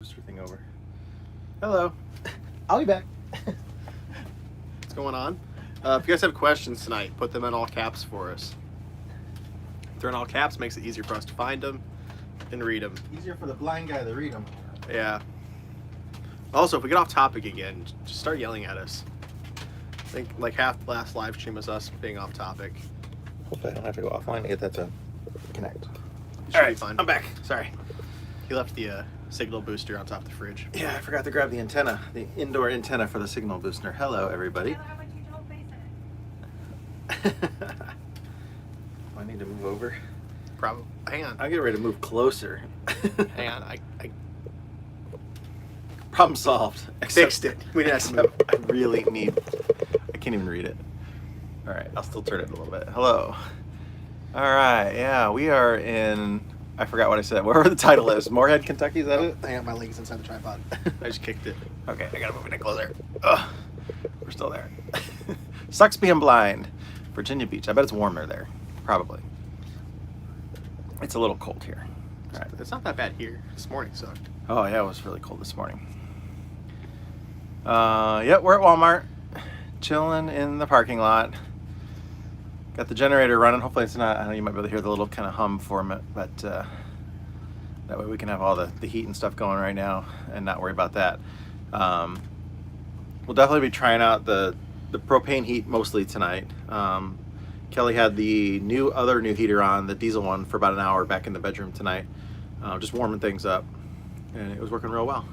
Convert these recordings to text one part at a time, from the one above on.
booster thing over. Hello. I'll be back. What's going on? If you guys have questions tonight, put them in all caps for us. If they're in all caps, makes it easier for us to find them and read them. Easier for the blind guy to read them. Yeah. Also, if we get off topic again, just start yelling at us. I think like half the last live stream was us being off topic. Hopefully I don't have to go offline to get that to connect. All right, fine. I'm back. Sorry. He left the signal booster on top of the fridge. Yeah, I forgot to grab the antenna, the indoor antenna for the signal booster. Hello, everybody. Do I need to move over? Probably. Hang on. I'm getting ready to move closer. Hang on. I Problem solved. fixed it. We didn't have to move. I really need. I can't even read it. All right, I'll still turn it a little bit. Hello. All right, yeah, we are in. I forgot what I said. Wherever the title is, Morehead, Kentucky. Is that it? Hang on, my legs inside the tripod. I just kicked it. Okay, I gotta move it closer. Ugh, we're still there. Sucks being blind. Virginia Beach. I bet it's warmer there. Probably. It's a little cold here. All right. It's not that bad here. This morning sucked. Oh yeah, it was really cold this morning. Yep, we're at Walmart, chilling in the parking lot. Got the generator running. Hopefully it's not. I know you might be able to hear the little kind of hum for it, but that way we can have all the heat and stuff going right now and not worry about that. We'll definitely be trying out the propane heat mostly tonight. Kelly had the other new heater on, the diesel one, for about an hour back in the bedroom tonight, just warming things up, and it was working real well.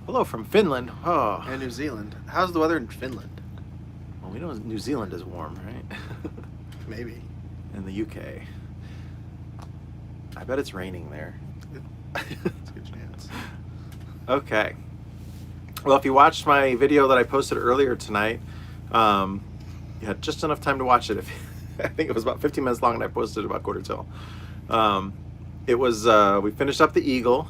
Hello from Finland. Oh, And New Zealand. How's the weather in Finland? well, we know New Zealand is warm, right? Maybe. In the UK. I bet it's raining there. It's a good chance. Okay. Well, if you watched my video that I posted earlier tonight, you had just enough time to watch it. I think it was about 15 minutes long, and I posted it about quarter till. It was, we finished up the Eagle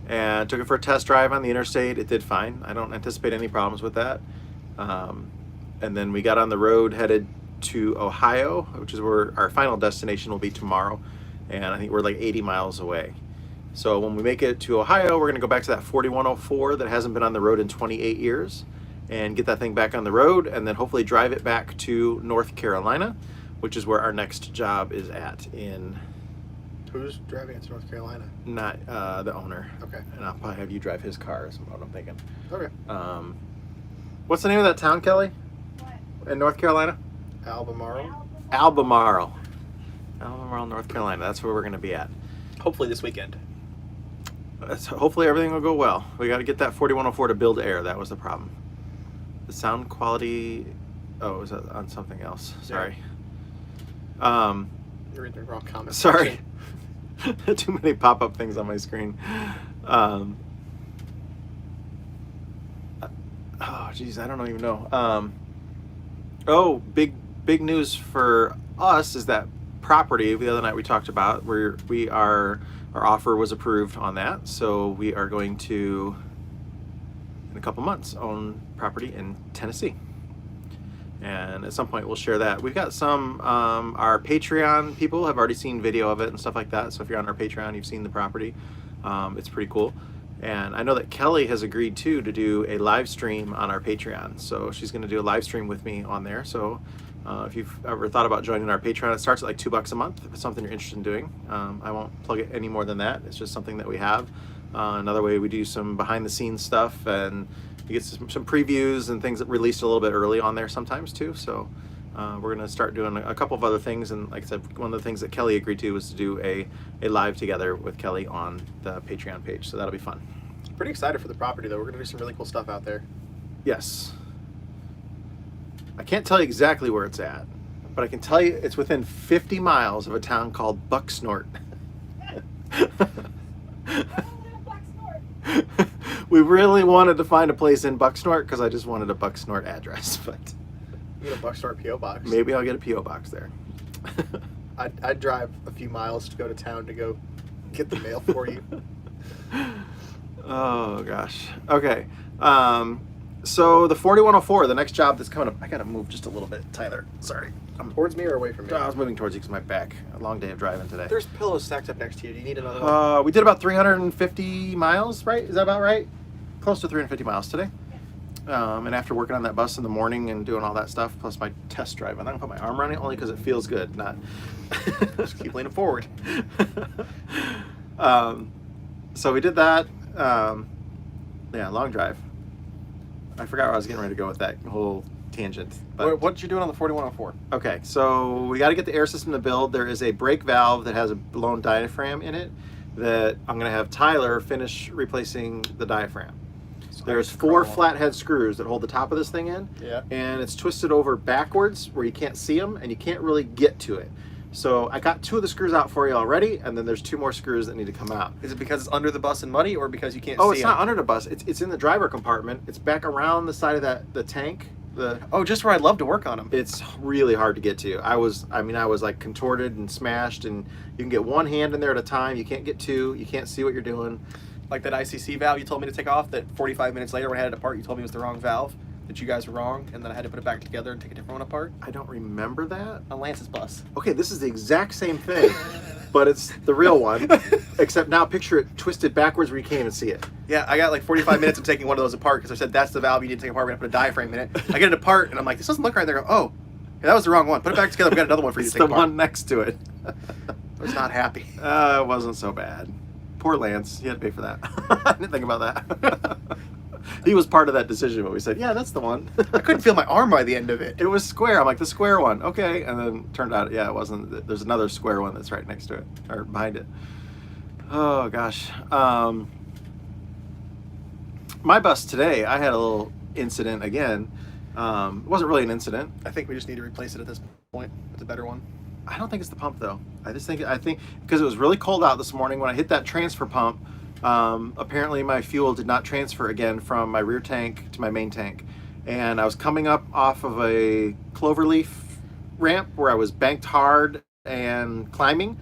and took it for a test drive on the interstate. It did fine. I don't anticipate any problems with that. And then we got on the road headed to Ohio, which is where our final destination will be tomorrow. And I think we're like 80 miles away. So when we make it to Ohio, we're going to go back to that 4104 that hasn't been on the road in 28 years and get that thing back on the road, and then hopefully drive it back to North Carolina, which is where our next job is at in... Who's driving it to North Carolina? Not the owner. Okay. And I'll probably have you drive his car is what I'm thinking. Okay. What's the name of that town, Kelly? What? In North Carolina? Albemarle. Albemarle. Albemarle, North Carolina. That's where we're going to be at. Hopefully this weekend. Hopefully everything will go well. We got to get that 4104 to build air. That was the problem. The sound quality... Oh, was that on something else? Sorry. You're in the wrong comment. Sorry. Too many pop-up things on my screen. Oh, geez, I don't even know. Oh, big news for us is that property the other night we talked about, where our offer was approved on that. So we are going to, in a couple months, own property in Tennessee. And at some point we'll share that. We've got some, our Patreon people have already seen video of it and stuff like that. So if you're on our Patreon, you've seen the property. It's pretty cool. And I know that Kelly has agreed to do a live stream on our Patreon. So she's going to do a live stream with me on there. So if you've ever thought about joining our Patreon, it starts at like $2 a month. If it's something you're interested in doing, I won't plug it any more than that. It's just something that we have. Another way we do some behind the scenes stuff, and you get some previews and things that released a little bit early on there sometimes too. So we're going to start doing a couple of other things. And like I said, one of the things that Kelly agreed to was to do a live together with Kelly on the Patreon page. So that'll be fun. Pretty excited for the property though. We're going to do some really cool stuff out there. Yes. I can't tell you exactly where it's at, but I can tell you it's within 50 miles of a town called Bucksnort. We really wanted to find a place in Bucksnort because I just wanted a Bucksnort address, but You get a Bucksnort P.O. box. maybe I'll get a P.O. box there. I'd drive a few miles to go to town to go get the mail for you. Oh gosh. Okay. So the 4104, the next job that's coming up. I gotta move just a little bit, Tyler. Sorry. Towards me or away from me? I was moving towards you because my back. A long day of driving today. There's pillows stacked up next to you. Do you need another one? We did about 350 miles, right? Is that about right? Close to 350 miles today. And after working on that bus in the morning and doing all that stuff, plus my test drive, I'm not gonna put my arm around it only because it feels good, not. Just keep leaning forward. So we did that. Yeah, long drive. I forgot where I was getting ready to go with that whole tangent. But What did you doing on the 4104? okay, so we got to get the air system to build. There is a brake valve that has a blown diaphragm in it that I'm going to have Tyler finish replacing the diaphragm. So There's 4 flathead screws that hold the top of this thing in, Yeah. and it's twisted over backwards where you can't see them and you can't really get to it. So I got 2 of the screws out for you already, and then there's 2 more screws that need to come out. Is it because it's under the bus and muddy, or because you can't see Oh, it's not them? under the bus. It's in the driver compartment. It's back around the side of the tank. Oh, just where I'd love to work on them. It's really hard to get to. I was like contorted and smashed, and you can get 1 hand in there at a time. You can't get 2. You can't see what you're doing. Like that ICC valve you told me to take off, that 45 minutes later when I had it apart, you told me it was the wrong valve, that you guys were wrong, and then I had to put it back together and take a different one apart I don't remember that. on Lance's bus. Okay, this is the exact same thing, but it's the real one, except now picture it twisted backwards where you can't even see it. Yeah, I got like 45 minutes of taking one of those apart because I said that's the valve you need to take apart. We're gonna put a diaphragm in it. I get it apart and I'm like, this doesn't look right. They're going, oh, yeah, that was the wrong one. Put it back together. We got another one for you It's to take the apart. one next to it. I was not happy. It wasn't so bad. Poor Lance, he had to pay for that. I didn't think about that. He was part of that decision, but we said, yeah, that's the one. I couldn't feel my arm by the end of it. It was square. I'm like, the square one. Okay. And then turned out, yeah, it wasn't. There's another square one that's right next to it, or behind it. Oh, gosh. My bus today, I had a little incident again. It wasn't really an incident. I think we just need to replace it at this point with a better one. I don't think it's the pump, though. I think because it was really cold out this morning when I hit that transfer pump, apparently my fuel did not transfer again from my rear tank to my main tank. And I was coming up off of a cloverleaf ramp where I was banked hard and climbing,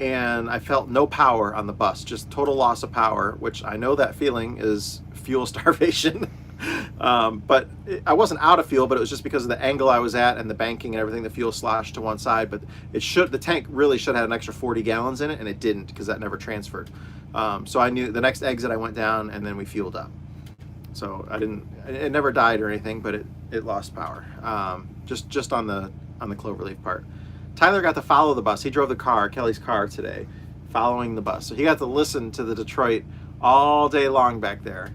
and I felt no power on the bus, just total loss of power, which I know that feeling is fuel starvation. But I wasn't out of fuel, but it was just because of the angle I was at and the banking and everything. The fuel sloshed to one side, but the tank really should have had an extra 40 gallons in it, and it didn't because that never transferred. So I knew the next exit I went down, and then we fueled up. So it never died or anything, but it lost power. Just on the cloverleaf part. Tyler got to follow the bus. He drove the car, Kelly's car today, following the bus. So he got to listen to the Detroit all day long back there.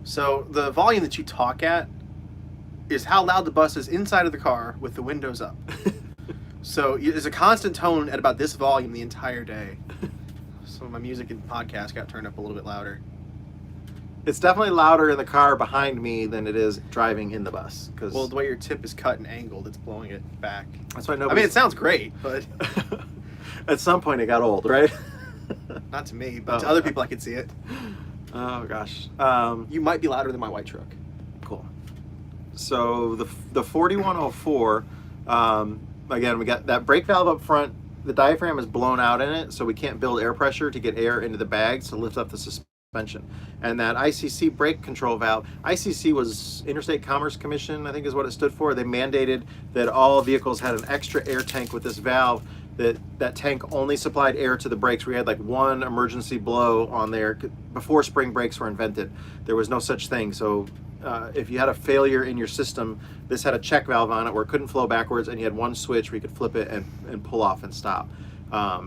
So the volume that you talk at is how loud the bus is inside of the car with the windows up. So there's a constant tone at about this volume the entire day. So my music and podcast got turned up a little bit louder. It's definitely louder in the car behind me than it is driving in the bus. Well, the way your tip is cut and angled, it's blowing it back. That's why I mean, it sounds great, but at some point it got old, right? not to me, but to other people I could see it. Oh gosh. You might be louder than my white truck. Cool. So the 4104, again, we got that brake valve up front. The diaphragm is blown out in it, so we can't build air pressure to get air into the bags to lift up the suspension. And that ICC brake control valve, ICC was Interstate Commerce Commission, I think is what it stood for. They mandated that all vehicles had an extra air tank with this valve. That tank only supplied air to the brakes. We had like one emergency blow on there before spring brakes were invented. There was no such thing. So if you had a failure in your system, this had a check valve on it where it couldn't flow backwards, and you had one switch where you could flip it and pull off and stop.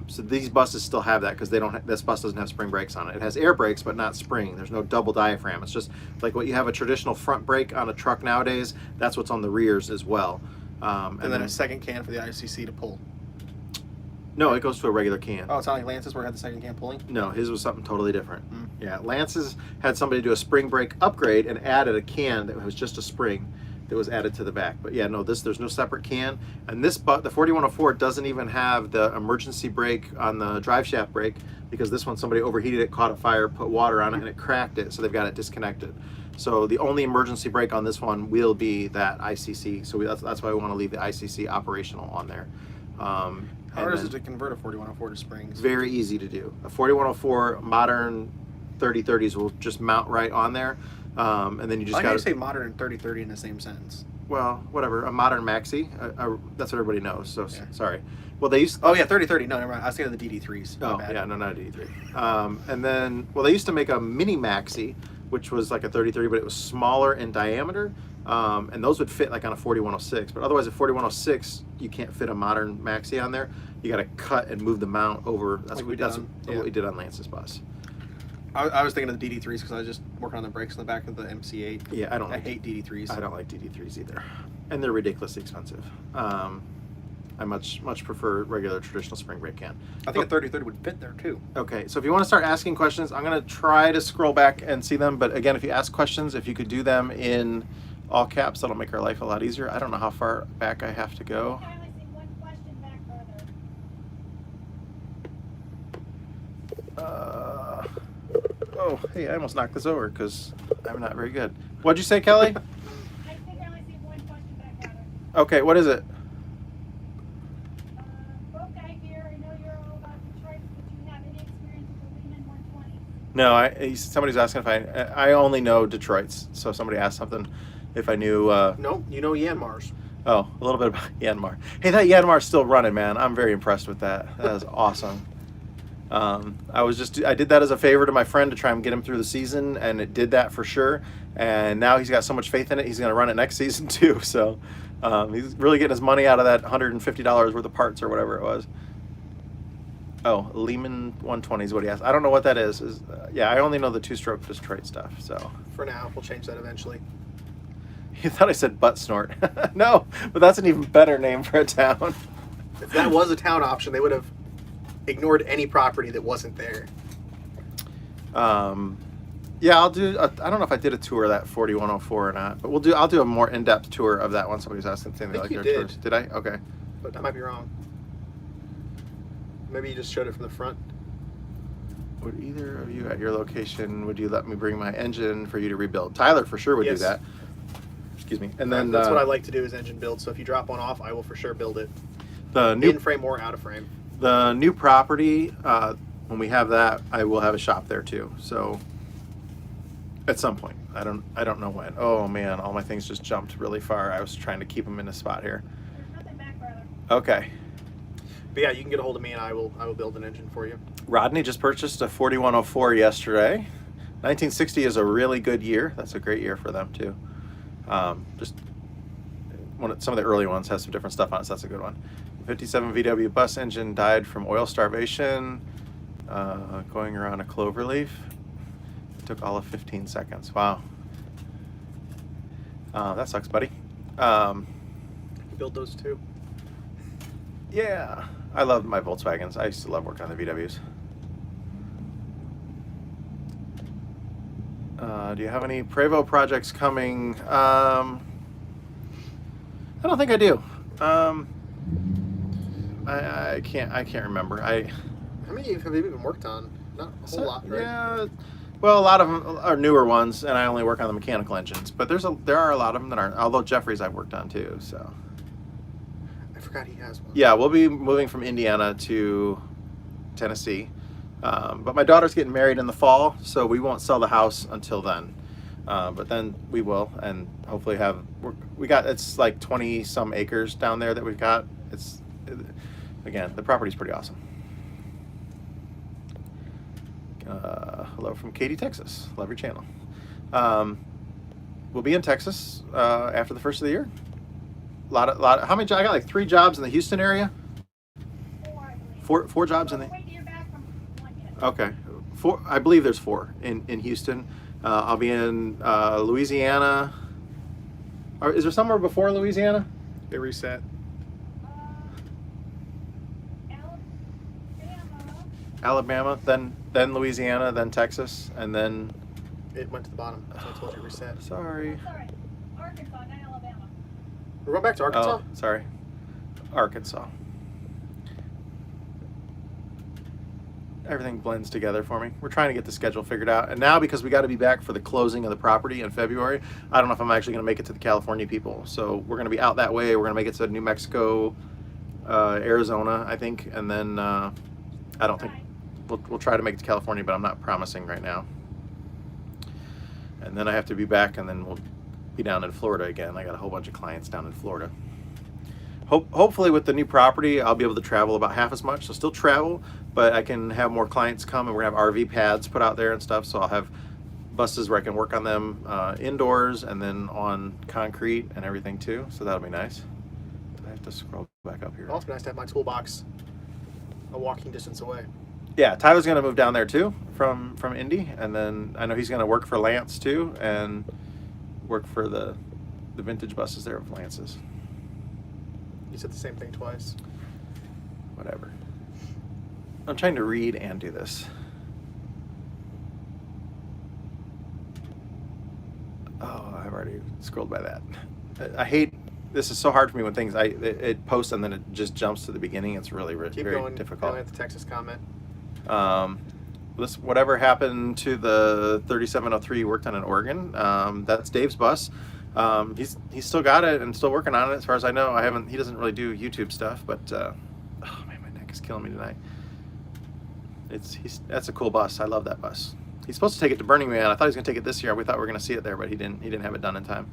So these buses still have that because this bus doesn't have spring brakes on it. It has air brakes, but not spring. There's no double diaphragm. It's just like what you have a traditional front brake on a truck nowadays. That's what's on the rears as well. And then a second can for the ICC to pull. No, it goes to a regular can. Oh, it's not like Lance's where it had the second can pulling? No, his was something totally different. Yeah, Lance's had somebody do a spring brake upgrade and added a can that was just a spring that was added to the back. But yeah, no, there's no separate can. And the 4104 doesn't even have the emergency brake on the drive shaft brake, because this one somebody overheated it, caught a fire, put water on it, and it cracked it, so they've got it disconnected. So the only emergency brake on this one will be that ICC. So that's why we want to leave the ICC operational on there. How hard is it to convert a 4104 to springs? Very easy to do. A 4104 modern 3030s will just mount right on there, and then you just got to say modern and 3030 in the same sentence. well, whatever, a modern maxi. That's what everybody knows. So Yeah. sorry. Well, they used. Oh yeah, 3030. No, never mind. I was thinking of the DD3s. My Oh bad. yeah, no, not a DD3. And then, well, they used to make a mini maxi, which was like a 3030, but it was smaller in diameter. And those would fit like on a 4106. But otherwise, a 4106, you can't fit a modern maxi on there. You got to cut and move the mount over. That's Like what we did on Lance's bus. I was thinking of the DD3s because I was just working on the brakes in the back of the MC8. Yeah, I hate DD3s. I don't like DD3s either, and they're ridiculously expensive. I much prefer regular traditional spring brake can. I think a 3030 would fit there too. Okay, so if you want to start asking questions, I'm going to try to scroll back and see them. But again, if you ask questions, if you could do them in all caps, that'll make our life a lot easier. I don't know how far back I have to go. I only see one question back further. Oh, hey, I almost knocked this over because I'm not very good. What'd you say, Kelly? I think I only see one question back further. Okay, what is it? Broke guy here, I know you're all about Detroit, but do you have any experience with the Lehman 120? No, somebody's asking if I only know Detroit's. So somebody asked something if I knew. No, you know Yanmar's. Oh, a little bit about Yanmar. Hey, that Yanmar's still running, man. I'm very impressed with that. That is awesome. I did that as a favor to my friend to try and get him through the season, and it did that for sure. And now he's got so much faith in it, he's going to run it next season too. So he's really getting his money out of that $150 worth of parts or whatever it was. Oh, Lehman 120 is what he asked. I don't know what that is. Yeah, I only know the two-stroke Detroit stuff. So For now, we'll change that eventually. you thought I said butt snort. No, but that's an even better name for a town. If that was a town option, they would have ignored any property that wasn't there. Yeah, I'll do. I don't know if I did a tour of that 4104 or not, but I'll do a more in-depth tour of that one. Somebody's asking saying they like think their you did. tours. Did I? Okay. But I might be wrong. Maybe you just showed it from the front. Would either of you at your location, would you let me bring my engine for you to rebuild? Tyler for sure would Yes. do that. Excuse me. And then That's what I like to do is engine build. So if you drop one off, I will for sure build it. the new In frame or out of frame. the new property. When we have that, I will have a shop there too. So at some point, I don't know when. Oh man, all my things just jumped really far. I was trying to keep them in a spot here. There's nothing back further. Okay. But yeah, you can get a hold of me and I will build an engine for you. Rodney just purchased a 4104 yesterday. 1960 is a really good year. That's a great year for them too. Just some of the early ones has some different stuff on it, so that's a good one. 57 VW bus engine died from oil starvation, going around a cloverleaf. It took all of 15 seconds. Wow. That sucks, buddy. Build those too. Yeah, I love my Volkswagens. I used to love working on the VWs. Do you have any Prevost projects coming? I don't think I do. I can't remember. How many have you even worked on? Not a whole lot, right? Yeah. Well, a lot of them are newer ones, and I only work on the mechanical engines. But there are a lot of them that aren't. Although Jeffrey's I've worked on too. So. I forgot he has one. Yeah, we'll be moving from Indiana to Tennessee. But my daughter's getting married in the fall, so we won't sell the house until then. But then we will, and hopefully it's like 20 some acres down there that we've got. Again, the property's pretty awesome. Hello from Katy, Texas. Love your channel. We'll be in Texas after the first of the year. How many? I got like 3 jobs in the Houston area. 4, I believe. Four jobs in the. Wait till you're back from one yet. Okay, 4. I believe there's 4 in Houston. I'll be in Louisiana. Is there somewhere before Louisiana? They reset. Alabama. Alabama, then Louisiana, then Texas, and then. It went to the bottom. That's why I told you reset. Sorry. That's all right. Arkansas, not Alabama. We're going back to Arkansas? Oh, sorry. Arkansas. Everything blends together for me. We're trying to get the schedule figured out. And now, because we got to be back for the closing of the property in February, I don't know if I'm actually going to make it to the California people. So we're going to be out that way. We're going to make it to New Mexico, Arizona, I think. And then I don't think we'll try to make it to California, but I'm not promising right now. And then I have to be back, and then we'll be down in Florida again. I got a whole bunch of clients down in Florida. Hopefully with the new property, I'll be able to travel about half as much. So still travel, but I can have more clients come, and we're gonna have RV pads put out there and stuff. So I'll have buses where I can work on them indoors and then on concrete and everything too. So that'll be nice. I have to scroll back up here. It'll also be nice to have my toolbox a walking distance away. Yeah, Tyler's gonna move down there too from Indy, and then I know he's gonna work for Lance too, and work for the vintage buses there of Lance's. You said the same thing twice. Whatever. I'm trying to read and do this. Oh, I've already scrolled by that. I hate, this is so hard for me when things, it posts and then it just jumps to the beginning. It's really very difficult. Keep going at the Texas comment. This, whatever happened to the 3703 you worked on in Oregon, that's Dave's bus. He's still got it and still working on it as far as I know. He doesn't really do YouTube stuff, but oh man, my neck is killing me tonight. That's a cool bus. I love that bus. He's supposed to take it to Burning Man. I thought he was gonna take it this year. We thought we were gonna see it there, but he didn't have it done in time.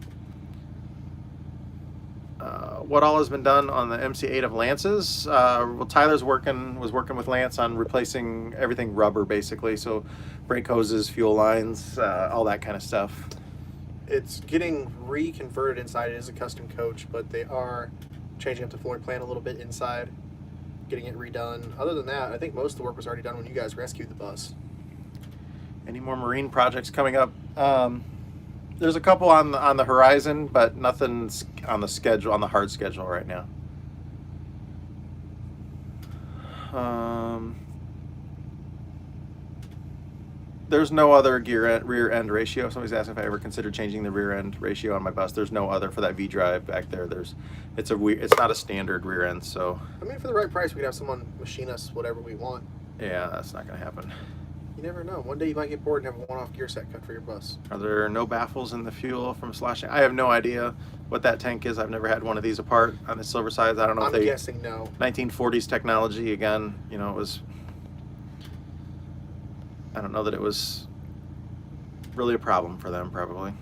What all has been done on the MC8 of Lance's? Well, Tyler's was working with Lance on replacing everything rubber, basically. So brake hoses, fuel lines, all that kind of stuff. It's getting reconverted inside. It is a custom coach, but they are changing up the floor plan a little bit inside, getting it redone. Other than that, I think most of the work was already done when you guys rescued the bus. Any more marine projects coming up? There's a couple on the horizon, but nothing's on the schedule, on the hard schedule right now. There's no other rear end ratio. Somebody's asking if I ever considered changing the rear end ratio on my bus. There's no other for that V drive back there. It's not a standard rear end. So I mean, for the right price, we could have someone machine us whatever we want. yeah, that's not gonna happen. You never know. One day you might get bored and have a one-off gear set cut for your bus. Are there no baffles in the fuel from slashing? I have no idea what that tank is. I've never had one of these apart on the silver sides. I don't know if I'm guessing no. 1940s technology again. You know, it was. I don't know that it was really a problem for them, probably.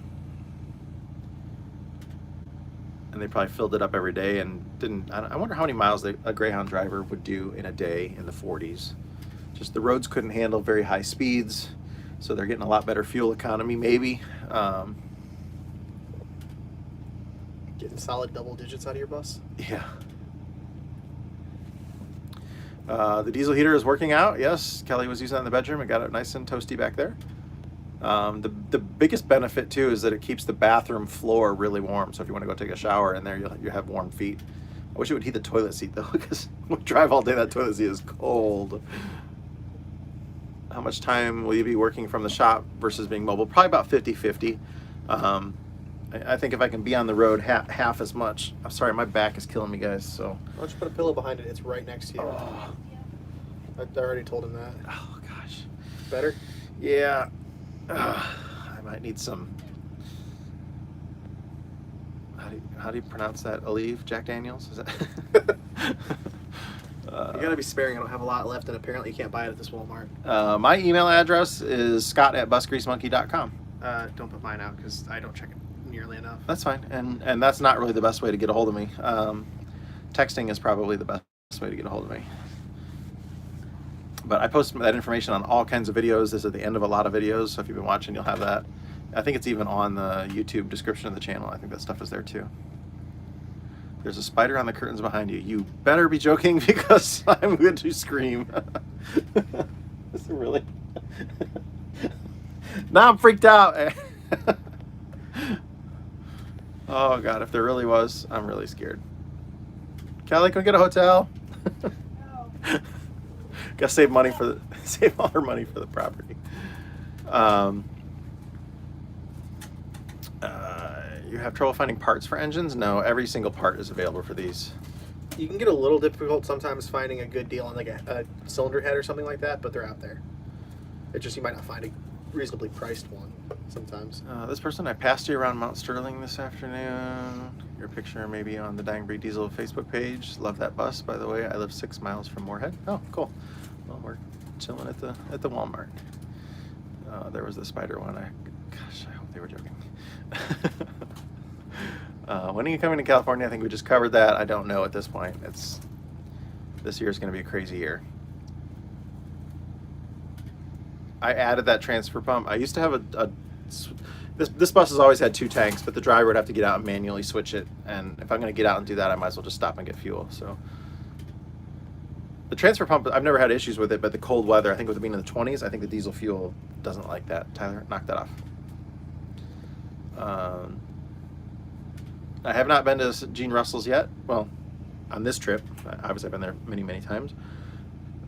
And they probably filled it up every day and didn't. I wonder how many miles a Greyhound driver would do in a day in the 40s. Just the roads couldn't handle very high speeds, so they're getting a lot better fuel economy, maybe. Getting solid double digits out of your bus? Yeah. The diesel heater is working out. Yes, Kelly was using that in the bedroom. It got it nice and toasty back there. The biggest benefit too is that it keeps the bathroom floor really warm. So if you want to go take a shower in there, you have warm feet. I wish it would heat the toilet seat though, because when we drive all day, that toilet seat is cold. How much time will you be working from the shop versus being mobile? Probably about 50-50. I think if I can be on the road half as much. I'm sorry, my back is killing me, guys. So why don't you put a pillow behind it? It's right next to you. Oh. I already told him that. Oh gosh. Better? Yeah. I might need some. How do you pronounce that? Olive Jack Daniels? Is that? You gotta be sparing. I don't have a lot left, and apparently you can't buy it at this Walmart. My email address is scott@busgreasemonkey.com. Don't put mine out because I don't check it nearly enough. That's fine, and that's not really the best way to get a hold of me. Texting is probably the best way to get a hold of me. But I post that information on all kinds of videos. This is at the end of a lot of videos, so if you've been watching, you'll have that. I think it's even on the YouTube description of the channel. I think that stuff is there too. There's a spider on the curtains behind you. You better be joking, because I'm going to scream. Is it really? Now I'm freaked out. Oh God, if there really was, I'm really scared. Kelly, can we get a hotel? No. Gotta save all our money for the property. You have trouble finding parts for engines? No, every single part is available for these. You can get a little difficult sometimes finding a good deal on like a cylinder head or something like that, but they're out there. It's just you might not find a reasonably priced one sometimes. This person, I passed you around Mount Sterling this afternoon. Your picture maybe on the Dying Breed Diesel Facebook page. Love that bus, by the way. I live 6 miles from Morehead. Oh, cool. Well, we're chilling at the Walmart. There was the spider one. Gosh, I hope they were joking. When are you coming to California? I think we just covered that. I don't know at this point. This year is going to be a crazy year. I added that transfer pump. I used to have this bus has always had 2 tanks, but the driver would have to get out and manually switch it. And if I'm going to get out and do that, I might as well just stop and get fuel. So the transfer pump, I've never had issues with it, but the cold weather, I think with it being in the 20s, I think the diesel fuel doesn't like that. Tyler, knock that off. I have not been to Gene Russell's yet. Well, on this trip, obviously I've been there many, many times.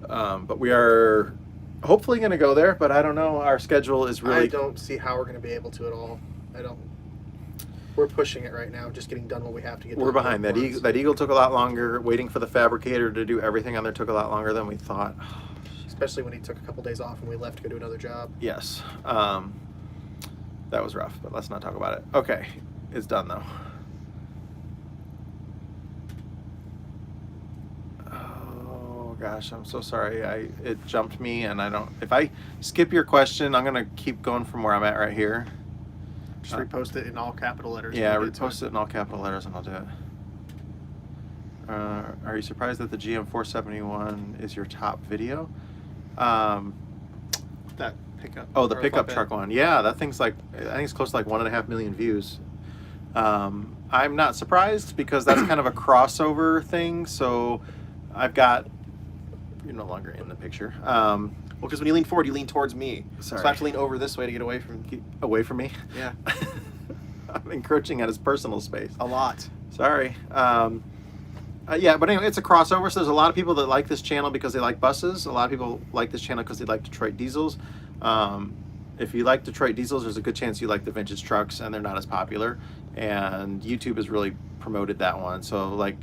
But we are hopefully going to go there, but I don't know. Our schedule is really... I don't see how we're going to be able to at all. We're pushing it right now, just getting done what we have to get done. We're behind. That Eagle took a lot longer. Waiting for the fabricator to do everything on there took a lot longer than we thought. Especially when he took a couple days off and we left to go do another job. Yes. That was rough, but let's not talk about it. Okay. It's done, though. Oh, gosh. I'm so sorry. It jumped me, and I don't... If I skip your question, I'm going to keep going from where I'm at right here. Just repost it in all capital letters. Yeah, repost it in all capital letters and I'll do it. Are you surprised that the GM 471 is your top video? That pickup. Oh, the pickup truck one. Yeah, that thing's like, I think it's close to like 1.5 million views. I'm not surprised because that's kind of a crossover thing. So I've got, you're no longer in the picture. Well, because when you lean forward, you lean towards me. Sorry. So I have to lean over this way to get away from... Away from me? Yeah. I'm encroaching on his personal space. A lot. Sorry. Yeah, but anyway, it's a crossover. So there's a lot of people that like this channel because they like buses. A lot of people like this channel because they like Detroit diesels. If you like Detroit diesels, there's a good chance you like the vintage trucks, and they're not as popular. And YouTube has really promoted that one. So like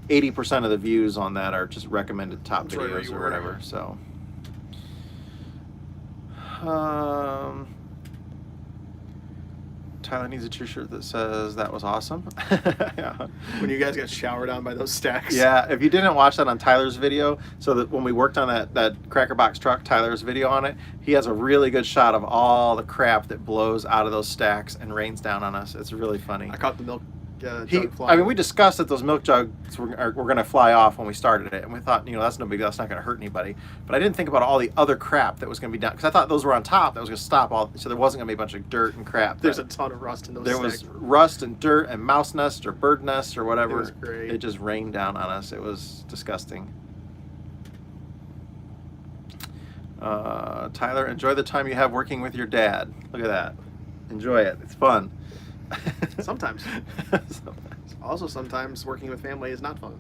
80% of the views on that are just recommended top videos or whatever. So... Tyler needs a t-shirt that says that was awesome. Yeah. When you guys got showered on by those stacks. Yeah, if you didn't watch that on Tyler's video, so that when we worked on that Cracker Box truck, Tyler's video on it, he has a really good shot of all the crap that blows out of those stacks and rains down on us. It's really funny. I caught the milk jug I flying. mean, we discussed that those milk jugs were going to fly off when we started it, and we thought, that's no big deal, that's not going to hurt anybody. But I didn't think about all the other crap that was going to be done, because I thought those were on top, that was going to stop all, so there wasn't going to be a bunch of dirt and crap. There's a ton of rust in those There stacks. was rust and dirt and mouse nests or bird nests or whatever. It was great. It just rained down on us. It was disgusting. Tyler, enjoy the time you have working with your dad. Look at that. Enjoy it. It's fun. Sometimes. Also, sometimes working with family is not fun.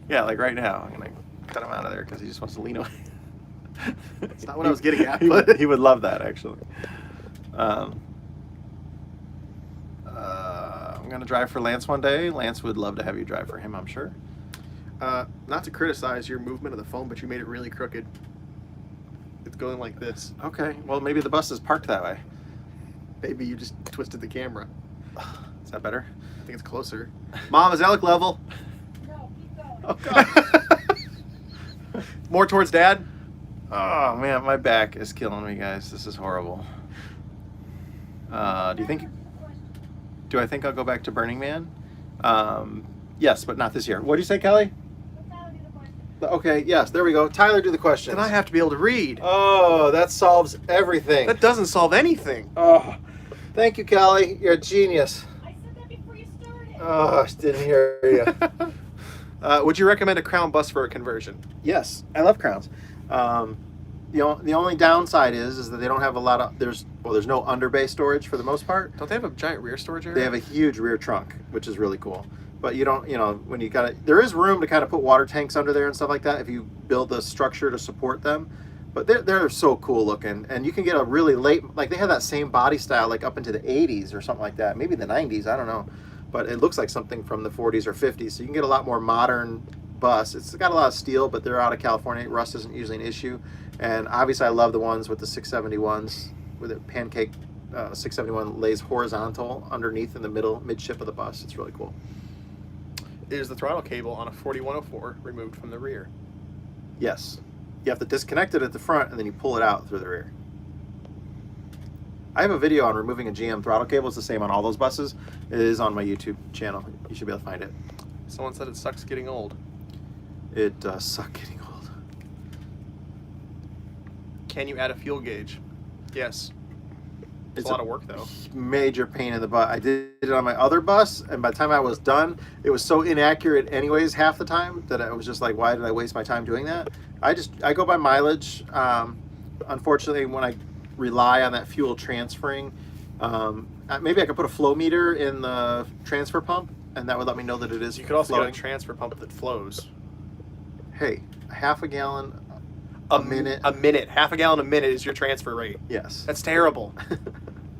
Yeah, like right now. I'm going to cut him out of there because he just wants to lean away. That's not what I was getting at. He would love that, actually. I'm going to drive for Lance one day. Lance would love to have you drive for him, I'm sure. Not to criticize your movement of the phone, but you made it really crooked. It's going like this. Okay, well, maybe the bus is parked that way. Maybe you just twisted the camera. Is that better? I think it's closer. Mom, is that look level? No, keep going. Oh, God. More towards Dad? Oh, man, my back is killing me, guys. This is horrible. Do I think I'll go back to Burning Man? Yes, but not this year. What did you say, Kelly? Let Tyler do the question. Okay, yes, there we go. Tyler, do the questions. Then I have to be able to read. Oh, that solves everything. That doesn't solve anything. Oh, thank you, Kelly. You're a genius. I said that before you started. Oh, I didn't hear you. Would you recommend a Crown bus for a conversion? Yes, I love Crowns. The only downside is that they don't have a lot of there's no under bay storage for the most part. Don't they have a giant rear storage area? They have a huge rear trunk, which is really cool. But you don't, when you there is room to kind of put water tanks under there and stuff like that if you build the structure to support them. But they're so cool looking, and you can get a really late, like they have that same body style like up into the 80s or something like that, maybe the 90s, I don't know. But it looks like something from the 40s or 50s, so you can get a lot more modern bus. It's got a lot of steel, but they're out of California. Rust isn't usually an issue. And obviously I love the ones with the 671s, with the pancake 671 lays horizontal underneath in the midship of the bus. It's really cool. Is the throttle cable on a 4104 removed from the rear? Yes. You have to disconnect it at the front and then you pull it out through the rear. I have a video on removing a GM throttle cable. It's the same on all those buses. It is on my YouTube channel. You should be able to find it. Someone said it sucks getting old. It does suck getting old. Can you add a fuel gauge? Yes. It's a lot of work, though. Major pain in the butt. I did it on my other bus, and by the time I was done, it was so inaccurate anyways half the time that I was just like, why did I waste my time doing that? I go by mileage. Unfortunately, when I rely on that fuel transferring, maybe I could put a flow meter in the transfer pump, and that would let me know that it is You could also flowing. get a transfer pump that flows. Hey, half a gallon A minute. A minute. Half a gallon a minute is your transfer rate. Yes. That's terrible.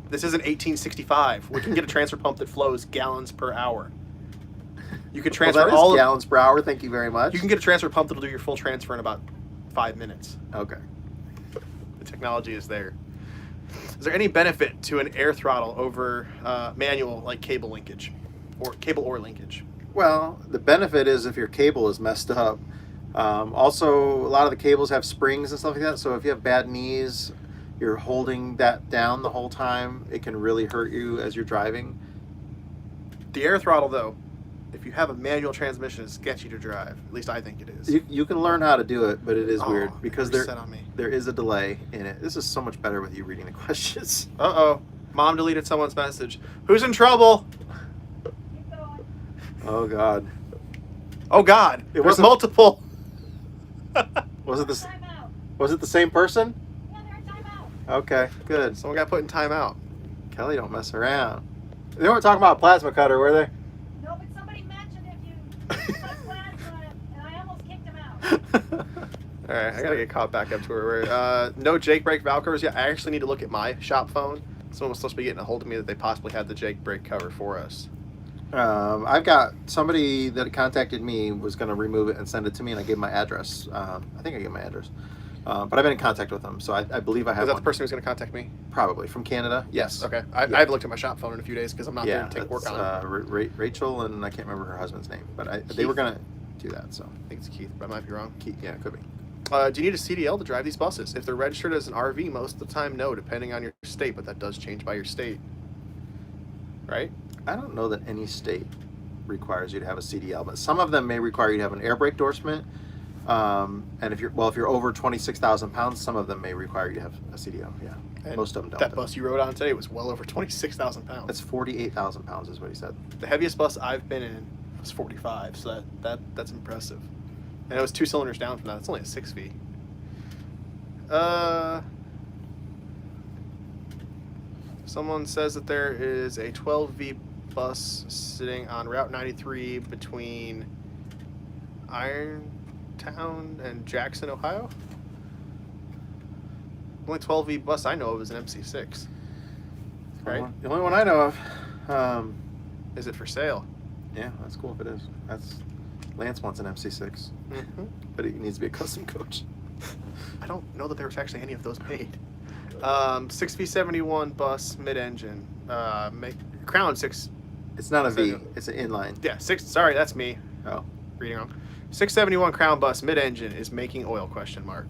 This isn't 1865. We can get a transfer pump that flows gallons per hour. You can transfer well, that is all gallons per hour. Thank you very much. You can get a transfer pump that'll do your full transfer in about 5 minutes. Okay. The technology is there. Is there any benefit to an air throttle over manual, like cable linkage, or cable or linkage? Well, the benefit is if your cable is messed up. Also, a lot of the cables have springs and stuff like that. So if you have bad knees, you're holding that down the whole time, it can really hurt you as you're driving. The air throttle, though, if you have a manual transmission, is sketchy to drive. At least I think it is. You can learn how to do it, but it is weird because set on me. there is a delay in it. This is so much better with you reading the questions. Uh-oh. Mom deleted someone's message. Who's in trouble? Keep going. Oh God. Oh, God. It There's wasn't- multiple. Was it the Timeout. Was it the same person? Yeah, they're in timeout. Okay, good. Someone got put in timeout. Kelly, don't mess around. They weren't talking about a plasma cutter, were they? No, but somebody mentioned if you put plasma, and I almost kicked him out. All right, I got to get caught back up to where no Jake brake valve covers yet. I actually need to look at my shop phone. Someone was supposed to be getting a hold of me that they possibly had the Jake brake cover for us. I've got somebody that contacted me was going to remove it and send it to me, and I gave my address. I think I gave my address, but I've been in contact with them, so I believe I have Is that one. the person who's going to contact me? Probably from Canada. Yes. Okay. I haven't looked at my shop phone in a few days because I'm not there to take work that's, on it. Rachel, and I can't remember her husband's name, but they Keith. were going to do that. So I think it's Keith, but I might be wrong. Yeah, it could be. Do you need a CDL to drive these buses? If they're registered as an RV, most of the time, no, depending on your state, but that does change by your state. Right? I don't know that any state requires you to have a CDL, but some of them may require you to have an air brake endorsement. And if you're over 26,000 pounds, some of them may require you to have a CDL. Yeah, And most of them don't. That bus you rode on today was well over 26,000 pounds. That's 48,000 pounds, is what he said. The heaviest bus I've been in was 45, so that's impressive. And it was 2 cylinders down from that. It's only a 6V. Someone says that there is a 12V bus sitting on Route 93 between Irontown and Jackson, Ohio. The only 12V bus I know of is an MC6. Right? The only one I know of. Is it for sale? Yeah, that's cool if it is. Lance wants an MC6, Mm-hmm. but it needs to be a custom coach. I don't know that there was actually any of those made. 6V71 bus mid-engine. Crown 6. It's not a V. So- It's an inline. Yeah, 6. Sorry, that's me Oh, reading wrong. 671 Crown bus mid-engine is making oil? Question mark.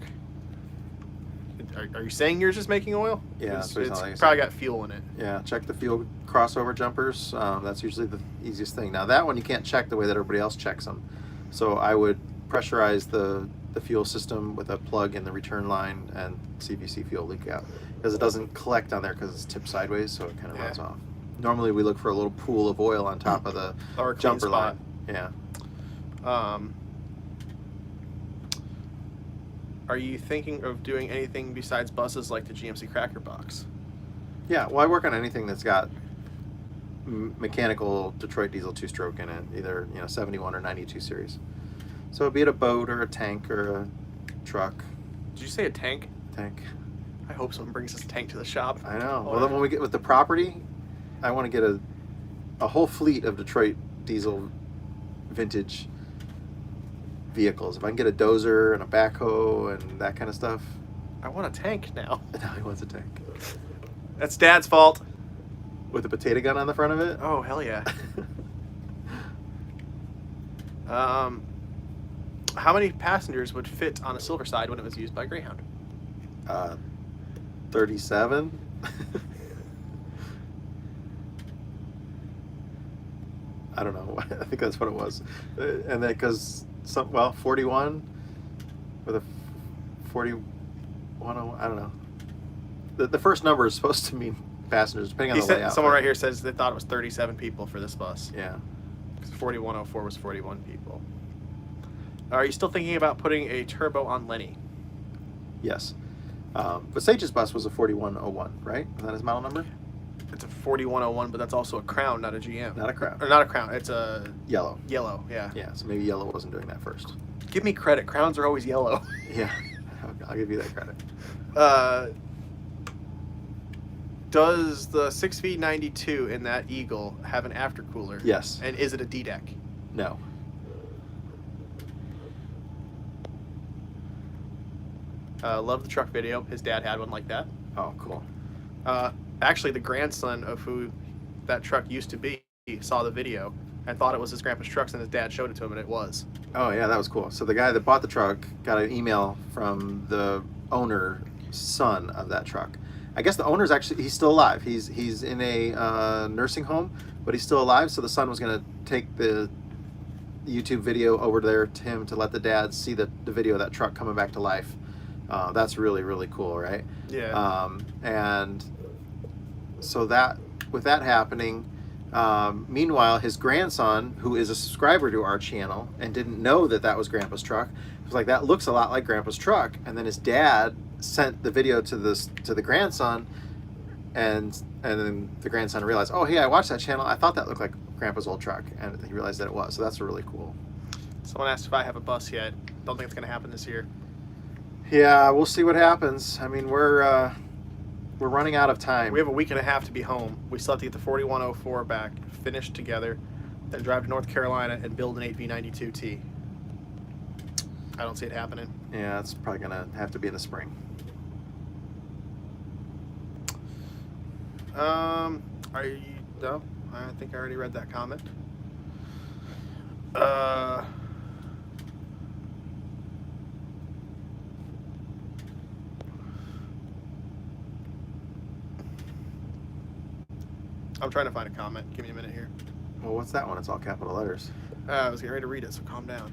Are you saying yours is making oil? Yeah, It's that's what it sounds like. probably got fuel in it. yeah. Check the fuel crossover jumpers. That's usually the easiest thing. Now that one you can't check the way that everybody else checks them. So I would pressurize the fuel system with a plug in the return line and CVC fuel leak out, because it doesn't collect on there because it's tipped sideways, so it kind of runs off. Normally we look for a little pool of oil on top of the Or a clean jumper spot. line. Yeah. Are you thinking of doing anything besides buses like the GMC Cracker Box? Yeah, well, I work on anything that's got mechanical Detroit diesel 2-stroke in it, either 71 or 92 series. So be it a boat or a tank or a truck. Did you say a tank? Tank. I hope someone brings us a tank to the shop. I know. Oh, Well, then when we get with the property, I want to get a whole fleet of Detroit diesel vintage vehicles. If I can get a dozer and a backhoe and that kind of stuff. I want a tank now. Now he wants a tank That's Dad's fault. with a potato gun on the front of it. Oh, hell yeah. How many passengers would fit on a Silverside when it was used by Greyhound? 37. I don't know. I think that's what it was. And then because 41 with a 41, I don't know. The first number is supposed to mean passengers, depending on the layout. Someone right here says they thought it was 37 people for this bus. Yeah. Because 4104 was 41 people. Are you still thinking about putting a turbo on Lenny? Yes. But Sage's bus was a 4101, right? Is that his model number? It's a 4101, but that's also a Crown, not a GM. Not a Crown. Or not a Crown. It's a Yellow. Yellow, yeah. Yeah, so maybe Yellow wasn't doing that first. Give me credit. Crowns are always yellow. Yeah, I'll give you that credit. Does the 6V92 in that Eagle have an aftercooler? Yes. And is it a D-deck? No. Love the truck video. His dad had one like that. Oh, cool. Actually, the grandson of who that truck used to be saw the video and thought it was his grandpa's truck, and his dad showed it to him, and it was. Oh, yeah, that was cool. So the guy that bought the truck got an email from the owner, son of that truck. I guess the owner's actually, he's still alive. He's in a nursing home, but he's still alive. So the son was going to take the YouTube video over there to him to let the dad see the video of that truck coming back to life. That's really, really cool, right? Yeah. And so that, with that happening, meanwhile, his grandson, who is a subscriber to our channel and didn't know that that was Grandpa's truck, was like, that looks a lot like Grandpa's truck. And then his dad sent the video to the grandson, and then the grandson realized, oh, hey, I watched that channel. I thought that looked like Grandpa's old truck, and he realized that it was. So that's really cool. Someone asked if I have a bus yet. Don't think it's going to happen this year. Yeah, we'll see what happens. I mean, we're running out of time. We have a week and a half to be home. We still have to get the 4104 back, finished together, then drive to North Carolina and build an 8V92T. I don't see it happening. Yeah, it's probably going to have to be in the spring. Are you? No, I think I already read that comment. I'm trying to find a comment. Give me a minute here. Well, what's that one? It's all capital letters. I was getting ready to read it, so calm down.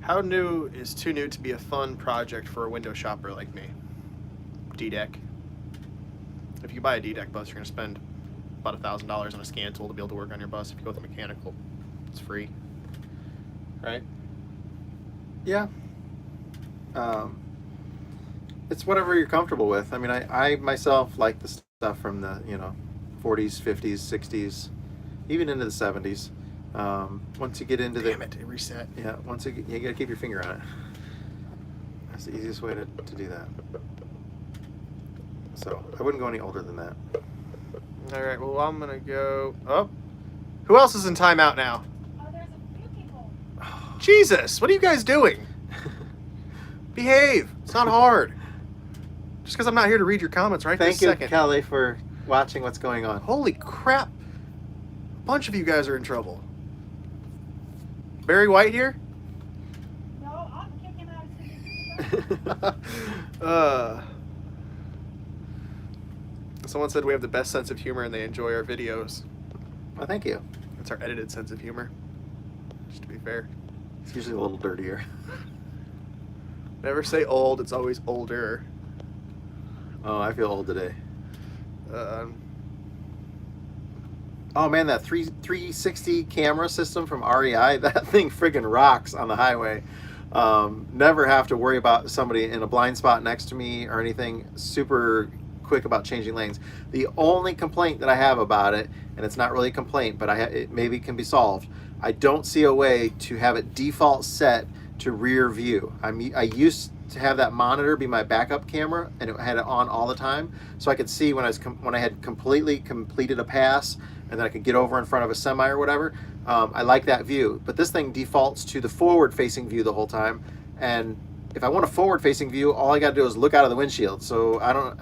How new is too new to be a fun project for a window shopper like me? D-deck. If you buy a D-deck bus, you're going to spend about $1,000 on a scan tool to be able to work on your bus. If you go with a mechanical, it's free. Right? Yeah. It's whatever you're comfortable with. I mean, I myself like the stuff from the, 40s, 50s, 60s, even into the 70s. Once you get into Damn it reset. Yeah, you gotta keep your finger on it. That's the easiest way to do that. So I wouldn't go any older than that. All right, well, I'm going to go... Oh, who else is in timeout now? Oh, there's a few people. Jesus, what are you guys doing? Behave. It's not hard. Just because I'm not here to read your comments right Thank this you, second. Kelly, for watching what's going on. Holy crap. A bunch of you guys are in trouble. Barry White here? No, I'll kick him out as soon as Someone said we have the best sense of humor and they enjoy our videos. Well, thank you. It's our edited sense of humor. Just to be fair. It's usually a little dirtier. Never say old, it's always older. Oh, I feel old today. Oh man, that 360 camera system from REI, that thing friggin' rocks on the highway. Never have to worry about somebody in a blind spot next to me or anything. Super quick about changing lanes. The only complaint that I have about it, and it's not really a complaint, but it maybe can be solved. I don't see a way to have it default set to rear view. I used to have that monitor be my backup camera, and it had it on all the time, so I could see when I had completely completed a pass, and then I could get over in front of a semi or whatever. I like that view, but this thing defaults to the forward-facing view the whole time, and if I want a forward-facing view, all I got to do is look out of the windshield. So I don't.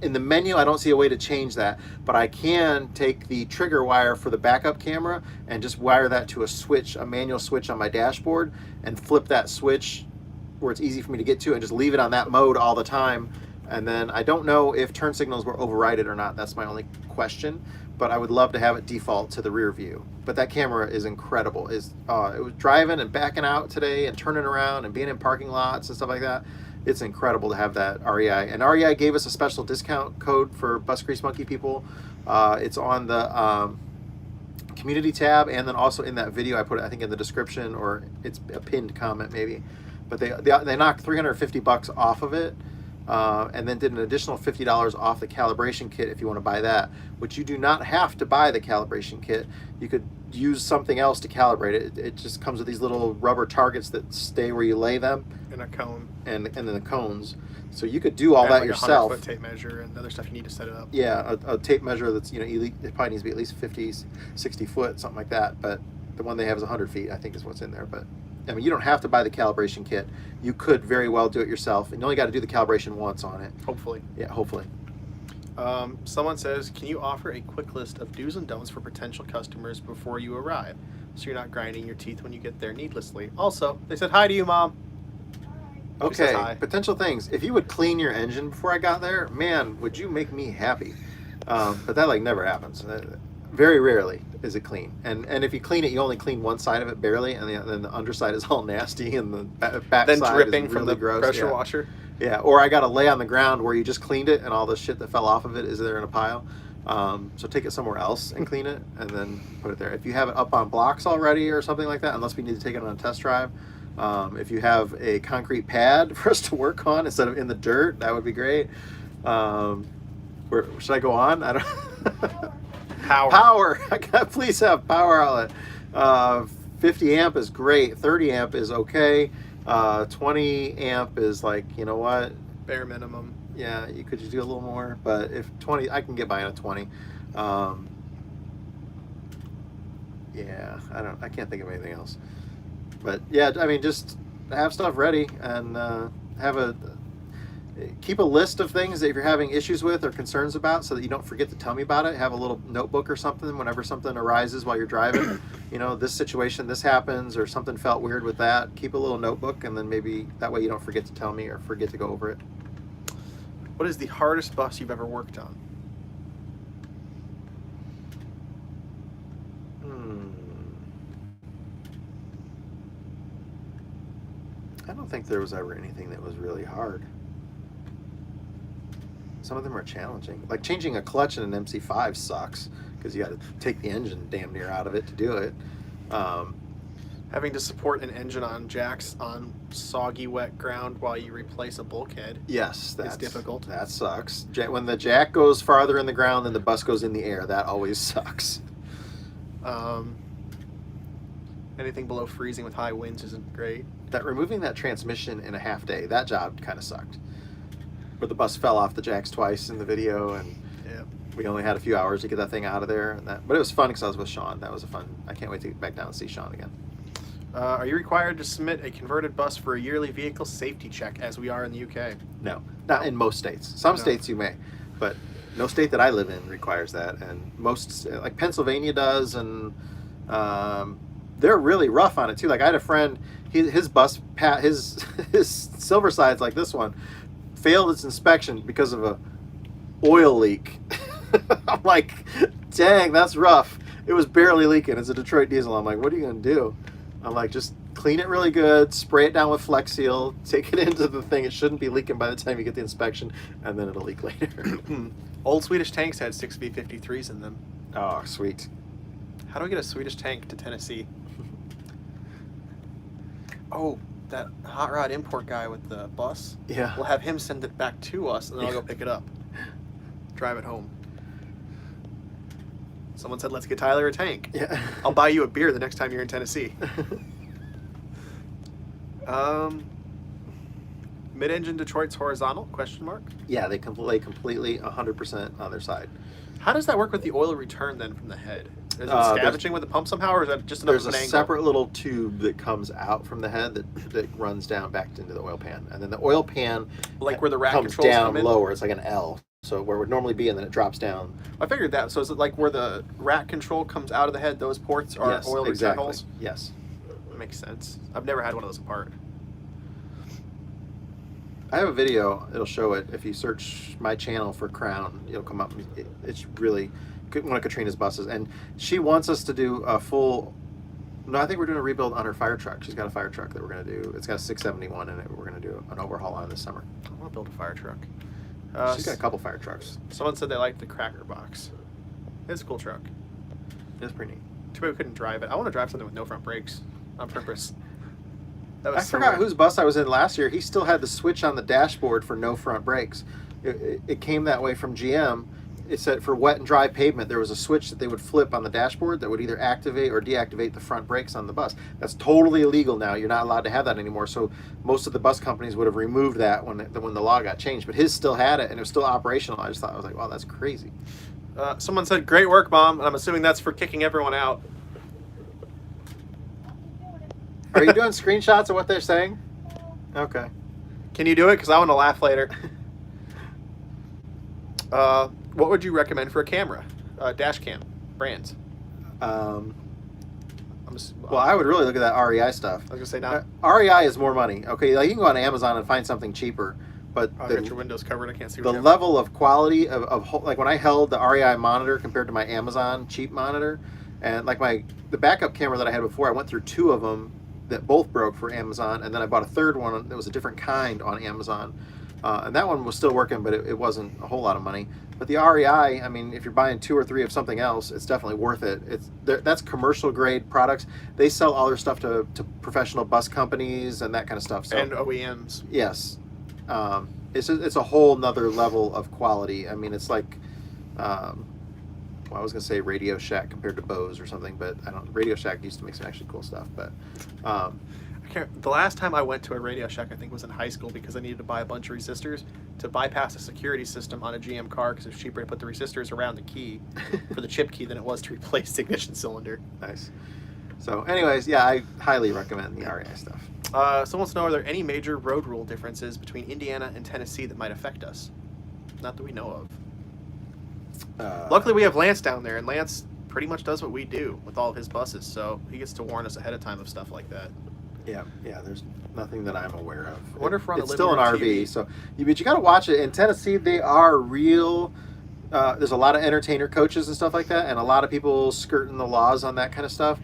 In the menu, I don't see a way to change that, but I can take the trigger wire for the backup camera and just wire that to a switch, a manual switch on my dashboard, and flip that switch where it's easy for me to get to, and just leave it on that mode all the time And then I don't know if turn signals were overridden or not. That's my only question. But I would love to have it default to the rear view. But that camera is incredible. It was driving and backing out today and turning around and being in parking lots and stuff like that. It's incredible to have that REI. And REI gave us a special discount code for Bus Grease Monkey people. It's on the community tab, and then also in that video I put it, I think, in the description, or it's a pinned comment maybe. But they knocked $350 off of it. And then did an additional $50 off the calibration kit if you want to buy that, which you do not have to buy the calibration kit. You could use something else to calibrate it. It just comes with these little rubber targets that stay where you lay them. In a cone. And then the cones. So you could do all and that like yourself. A 100-foot tape measure and other stuff you need to set it up. Yeah, a tape measure that's, it probably needs to be at least 50, 60 foot, something like that. But the one they have is 100 feet, I think is what's in there. But I mean, you don't have to buy the calibration kit. You could very well do it yourself, and you only got to do the calibration once on it. Hopefully. Yeah, hopefully. Someone says, can you offer a quick list of do's and don'ts for potential customers before you arrive, so you're not grinding your teeth when you get there needlessly? Also, they said hi to you, Mom. She says Okay, hi. potential things. If you would clean your engine before I got there, man, would you make me happy? But that never happens. Very rarely is it clean, and if you clean it, you only clean one side of it barely, and then the underside is all nasty, and the back Then side dripping is from really the gross. pressure Yeah. washer. Yeah, or I got to lay on the ground where you just cleaned it, and all the shit that fell off of it is there in a pile. So take it somewhere else and clean it, and then put it there. If you have it up on blocks already or something like that, unless we need to take it on a test drive. If you have a concrete pad for us to work on instead of in the dirt, that would be great. Should I go on? I don't. Power. Please have power outlet. 50 amp is great. 30 amp is okay. 20 amp is like, you know what? Bare minimum. Yeah, you could just do a little more, but if 20, I can get by on a 20. Yeah, I can't think of anything else. But yeah, I mean, just have stuff ready and keep a list of things that if you're having issues with or concerns about, so that you don't forget to tell me about it. Have a little notebook or something whenever something arises while you're driving. This situation, this happens, or something felt weird with that. Keep a little notebook, and then maybe that way you don't forget to tell me or forget to go over it. What is the hardest bus you've ever worked on? I don't think there was ever anything that was really hard. Some of them are challenging. Like changing a clutch in an MC5 sucks, because you got to take the engine damn near out of it to do it. Having to support an engine on jacks on soggy, wet ground while you replace a bulkhead. Yes, that's difficult. That sucks. When the jack goes farther in the ground than the bus goes in the air, that always sucks. Anything below freezing with high winds isn't great. Removing that transmission in a half day, that job kind of sucked. Where the bus fell off the jacks twice in the video, and Yeah. we only had a few hours to get that thing out of there. But it was fun because I was with Sean. That was I can't wait to get back down and see Sean again. Are you required to submit a converted bus for a yearly vehicle safety check, as we are in the UK? No, not in most states. Some states you may, but no state that I live in requires that. And most, like Pennsylvania does, and they're really rough on it too. Like I had a friend, his bus, his Silver Sides, like this one, failed its inspection because of a oil leak. I'm like, dang, that's rough. It was barely leaking. It's a Detroit diesel. I'm like, what are you gonna do? I'm like, just clean it really good, spray it down with Flex Seal, take it into the thing. It shouldn't be leaking by the time you get the inspection, and then it'll leak later. Old Swedish tanks had 6V53s in them. Oh, sweet. How do I get a Swedish tank to Tennessee? Oh, that hot rod import guy with the bus. Yeah. We'll have him send it back to us, and then I'll go pick it up. Drive it home. Someone said, let's get Tyler a tank. Yeah. I'll buy you a beer the next time you're in Tennessee. Mid-engine Detroit's horizontal? Question mark. Yeah, they completely 100% on their side. How does that work with the oil return then from the head? Is it There's- scavenging with the pump somehow, or is that just enough There's of a an angle? separate little tube that comes out from the head that runs down back into the oil pan, and then the oil pan Like where the rack comes controls down come in? lower. It's like an L, so where it would normally be, and then it drops down. I figured that. So is it like where the rack control comes out of the head? Those ports are Yes, oil exactly. return holes. Yes. Makes sense. I've never had one of those apart. I have a video. It'll show it. If you search my channel for Crown, it'll come up. It's really one of Katrina's buses, and she wants us to do a full. No, I think we're doing a rebuild on her fire truck. She's got a fire truck that we're going to do. It's got a 671 in it. We're going to do an overhaul on this summer. I want to build a fire truck. She's got a couple fire trucks. Someone said they liked the Cracker Box. It's a cool truck. It's pretty neat. Too bad we couldn't drive it. I want to drive something with no front brakes on purpose. That was I so forgot weird. whose bus I was in last year. He still had the switch on the dashboard for no front brakes. It came that way from GM. It said for wet and dry pavement, there was a switch that they would flip on the dashboard that would either activate or deactivate the front brakes on the bus. That's totally illegal now. You're not allowed to have that anymore. So most of the bus companies would have removed that when the law got changed. But his still had it, and it was still operational. I was like, wow, that's crazy. Someone said, "Great work, Mom," and I'm assuming that's for kicking everyone out. Are you doing screenshots of what they're saying? Okay. Can you do it? Because I want to laugh later. What would you recommend for a camera? Dash cam brands. Well, I would really look at that REI stuff. I was gonna say not. REI is more money. Okay, like you can go on Amazon and find something cheaper, but I got your windows covered. I can't see. the What you have. level of quality of like when I held the REI monitor compared to my Amazon cheap monitor, and like the backup camera that I had before, I went through 2 of them that both broke for Amazon, and then I bought a third one that was a different kind on Amazon, and that one was still working, but it wasn't a whole lot of money. But the REI, I mean, if you're buying 2 or 3 of something else, it's definitely worth it. That's commercial grade products. They sell all their stuff to professional bus companies and that kind of stuff. So, And OEMs. yes, it's a whole nother level of quality. I mean, it's like, well, I was gonna say Radio Shack compared to Bose or something, but I don't. Radio Shack used to make some actually cool stuff, but. The last time I went to a Radio Shack, I think, was in high school because I needed to buy a bunch of resistors to bypass a security system on a GM car because it's cheaper to put the resistors around the key for the chip key than it was to replace the ignition cylinder. Nice. So, anyways, yeah, I highly recommend the REI stuff. Someone wants to know, are there any major road rule differences between Indiana and Tennessee that might affect us? Not that we know of. Luckily, we have Lance down there, and Lance pretty much does what we do with all of his buses, so he gets to warn us ahead of time of stuff like that. Yeah, there's nothing that I'm aware of. I wonder if we're on it's the still an living room RV, TV. so but you got to watch it. In Tennessee, they are real. There's a lot of entertainer coaches and stuff like that, and a lot of people skirting the laws on that kind of stuff.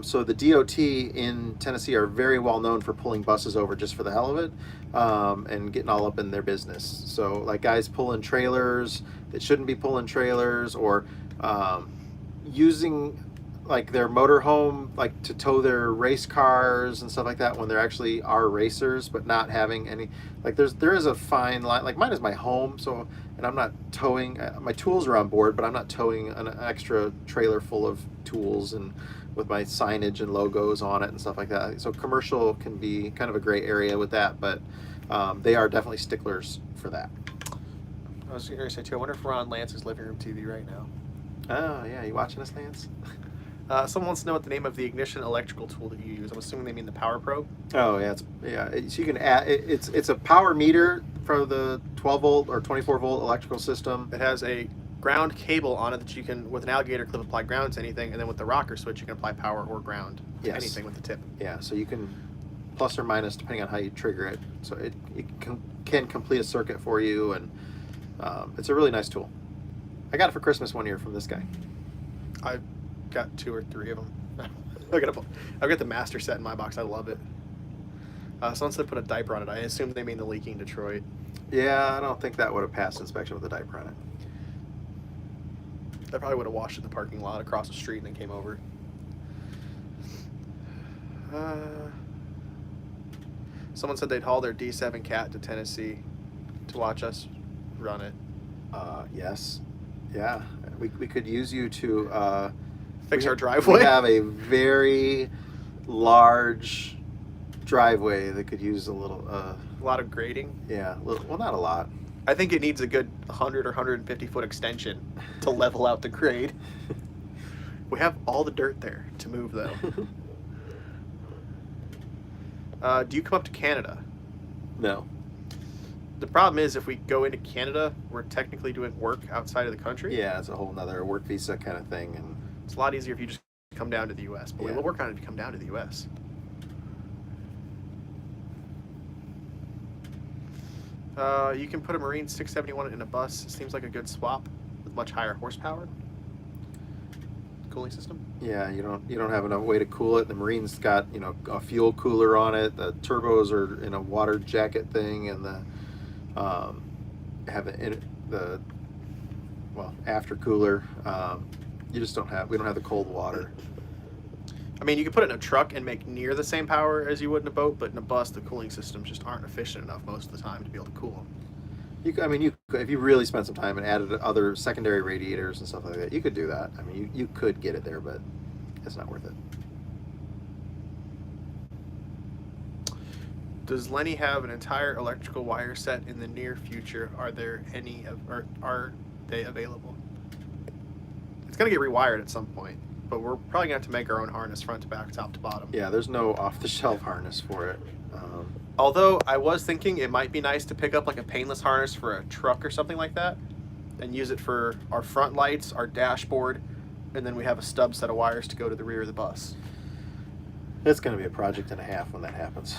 So the DOT in Tennessee are very well known for pulling buses over just for the hell of it, and getting all up in their business. So like guys pulling trailers that shouldn't be pulling trailers, or using like their motorhome like to tow their race cars and stuff like that when they're actually are racers, but not having any, like there is a fine line. Like mine is my home, so, and I'm not towing, my tools are on board, but I'm not towing an extra trailer full of tools and with my signage and logos on it and stuff like that. So commercial can be kind of a gray area with that, but they are definitely sticklers for that. I was going to say, too, I wonder if we're on Lance's living room TV right now. Oh yeah, you watching us, Lance? Someone wants to know what the name of the ignition electrical tool that you use. I'm assuming they mean the Power Pro. Oh yeah, so you can add. It's a power meter for the 12 volt or 24 volt electrical system. It has a ground cable on it that you can, with an alligator clip, apply ground to anything, and then with the rocker switch, you can apply power or ground to Yes. anything with the tip. Yeah, so you can plus or minus depending on how you trigger it. So it can complete a circuit for you, and it's a really nice tool. I got it for Christmas one year from this guy. I've got 2 or 3 of them. I've got the master set in my box. I love it. Someone said put a diaper on it. I assume they mean the leaking Detroit. Yeah, I don't think that would have passed inspection with a diaper on it. I probably would have washed it in the parking lot across the street and then came over. Someone said they'd haul their D7 Cat to Tennessee to watch us run it. Yes. Yeah, we could use you to Fix our driveway. We have a very large driveway that could use a little. A lot of grading. Yeah, well, not a lot. I think it needs a good 100 or 150 foot extension to level out the grade. We have all the dirt there to move, though. Do you come up to Canada? No. The problem is if we go into Canada, we're technically doing work outside of the country. Yeah, it's a whole nother work visa kind of thing, and It's a lot easier if you just come down to the U.S., but we Yeah. will work on it if you come down to the U.S. You can put a Marine 671 in a bus. It seems like a good swap with much higher horsepower. Cooling system. Yeah, you don't have enough way to cool it. The Marine's got a fuel cooler on it. The turbos are in a water jacket thing, and the have the after cooler. You just don't have. We don't have the cold water. I mean, you could put it in a truck and make near the same power as you would in a boat, but in a bus, the cooling systems just aren't efficient enough most of the time to be able to cool them. You could, if you really spent some time and added other secondary radiators and stuff like that, you could do that. I mean, you could get it there, but it's not worth it. Does Lenny have an entire electrical wire set in the near future? Are there any, or are they available? It's gonna get rewired at some point, but we're probably gonna have to make our own harness front to back, top to bottom. Yeah, there's no off-the-shelf harness for it. Although I was thinking it might be nice to pick up like a painless harness for a truck or something like that and use it for our front lights, our dashboard, and then we have a stub set of wires to go to the rear of the bus. It's going to be a project and a half when that happens.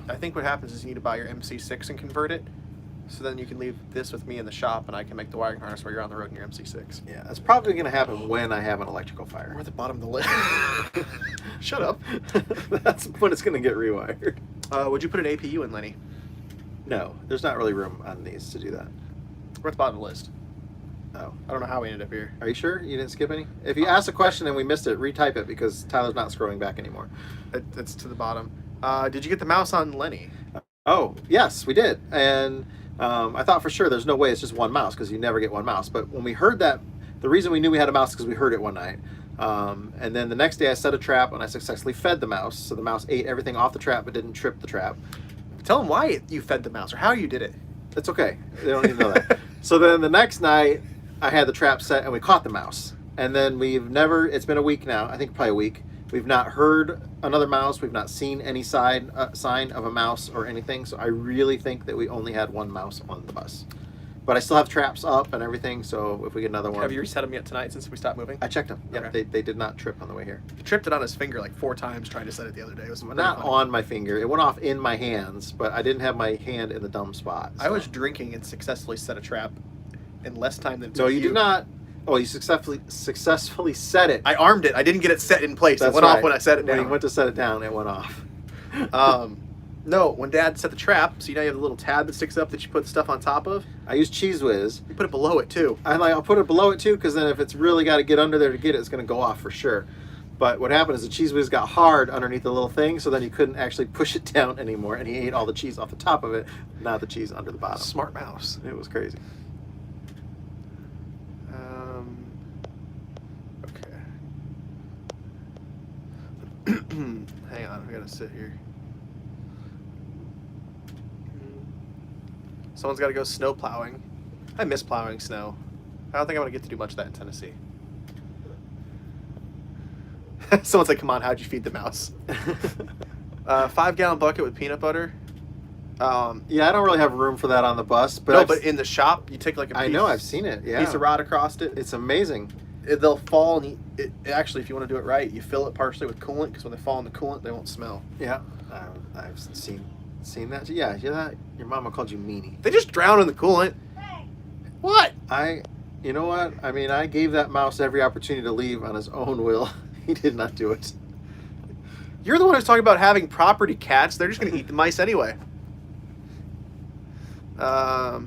I think what happens is you need to buy your MC6 and convert it, so then you can leave this with me in the shop and I can make the wiring harness while you're on the road in your MC6. Yeah, that's probably going to happen when I have an electrical fire. We're at the bottom of the list. Shut up. That's when it's going to get rewired. Would you put an APU in, Lenny? No, there's not really room on these to do that. We're at the bottom of the list. Oh. I don't know how we ended up here. Are you sure you didn't skip any? If you asked a question and we missed it, retype it because Tyler's not scrolling back anymore. It's to the bottom. Did you get the mouse on Lenny? Oh, yes, we did. And I thought for sure there's no way it's just one mouse because you never get one mouse. But when we heard that, the reason we knew we had a mouse is because we heard it one night. And then the next day I set a trap and I successfully fed the mouse. So the mouse ate everything off the trap but didn't trip the trap. Tell them why you fed the mouse or how you did it. It's okay. They don't even know that. So then the next night I had the trap set and we caught the mouse. And then it's been a week now, I think probably a week. We've not heard another mouse. We've not seen any sign of a mouse or anything. So I really think that we only had one mouse on the bus. But I still have traps up and everything, so if we get another one... Have you reset them yet tonight since we stopped moving? I checked them. Yep, Okay. they did not trip on the way here. He tripped it on his finger like 4 times trying to set it the other day. It was Not on my finger. It went off in my hands, but I didn't have my hand in the dumb spot. So. I was drinking and successfully set a trap in less time than... No, you did not. Oh, you successfully set it. I armed it. I didn't get it set in place. That's it went right. off when I set it down. When you went to set it down, it went off. No, when Dad set the trap, so you know you have the little tab that sticks up that you put stuff on top of? I use Cheese Whiz. You put it below it too. I'll put it below it too, because then if it's really got to get under there to get it, it's going to go off for sure. But what happened is the Cheese Whiz got hard underneath the little thing, so then you couldn't actually push it down anymore, and he ate all the cheese off the top of it, not the cheese under the bottom. Smart mouse. It was crazy. Okay. Hang on, I gotta sit here. Someone's got to go snow plowing. I miss plowing snow. I don't think I'm going to get to do much of that in Tennessee. Someone's like, come on, how'd you feed the mouse? 5-gallon bucket with peanut butter. Yeah, I don't really have room for that on the bus. But no, but in the shop, you take like a piece, I know, I've seen it. Yeah. piece of rod across it. It's amazing. They'll fall, and actually, if you want to do it right, you fill it partially with coolant, because when they fall in the coolant, they won't smell. Yeah, I've seen that. Yeah, your mama called you meanie. They just drown in the coolant. Hey, What? You know what? I mean, I gave that mouse every opportunity to leave on his own will. He did not do it. You're the one who's talking about having property cats. They're just going to eat the mice anyway. How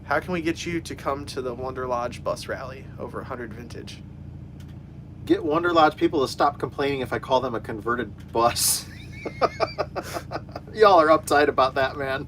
can we get you to come to the Wonder Lodge bus rally over 100 vintage? Get Wonder Lodge people to stop complaining if I call them a converted bus. Y'all are uptight about that, man.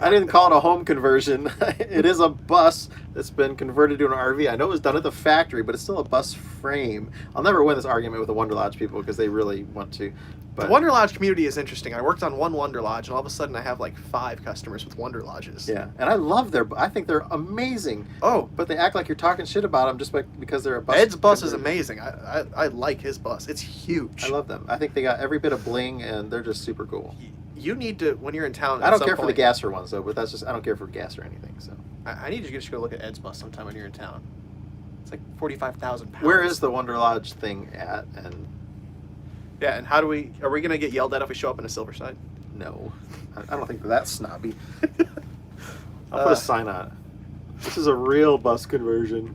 I didn't call it a home conversion. It is a bus that's been converted to an RV. I know it was done at the factory, but it's still a bus frame. I'll never win this argument with the Wonder Lodge people because they really want to. But the Wonder Lodge community is interesting. I worked on one Wonder Lodge, and all of a sudden I have like 5 customers with Wonder Lodges. yeah, and I love I think they're amazing. Oh, But they act like you're talking shit about them just because they're a bus. Ed's bus is converted. amazing. I like his bus. It's huge. I love them. I think they got every bit of bling, and they're just super cool. You need to, when you're in town. I don't care for the gasser ones though, but that's just I don't care for gas or anything. So I need you to just go look at Ed's bus sometime when you're in town. It's like 45,000 pounds. where is the Wonder Lodge thing at? And Yeah, and how do are we going to get yelled at if we show up in a Silverside? No, I don't think they're that snobby. I'll Uh, put a sign on it. This is a real bus conversion.